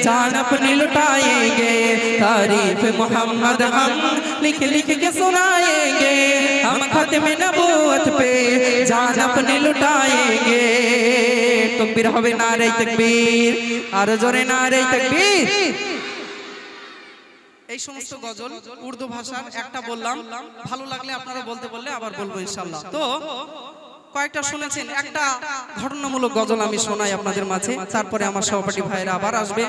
जान अपनी लुटाएंगे तारीफ मोहम्मद हम लिख लिख के सुनाएंगे हम खत्म नबूवत पे जान अपनी लुटाएंगे तकबीर হবে নারে তাকবীর আর জোরে নারে তাকবীর এই সমস্ত গজল উর্দু ভাষার একটা বললাম ভালো লাগলে আপনারা বলতে বললে আবার বলবো ইনশাআল্লাহ তো কয়েকটা শুনেছেন একটা ঘটনামূলক গজল আমি শোনাই আপনাদের মাঝে তারপরে আমার সহপাঠী ভাইরা আবার আসবে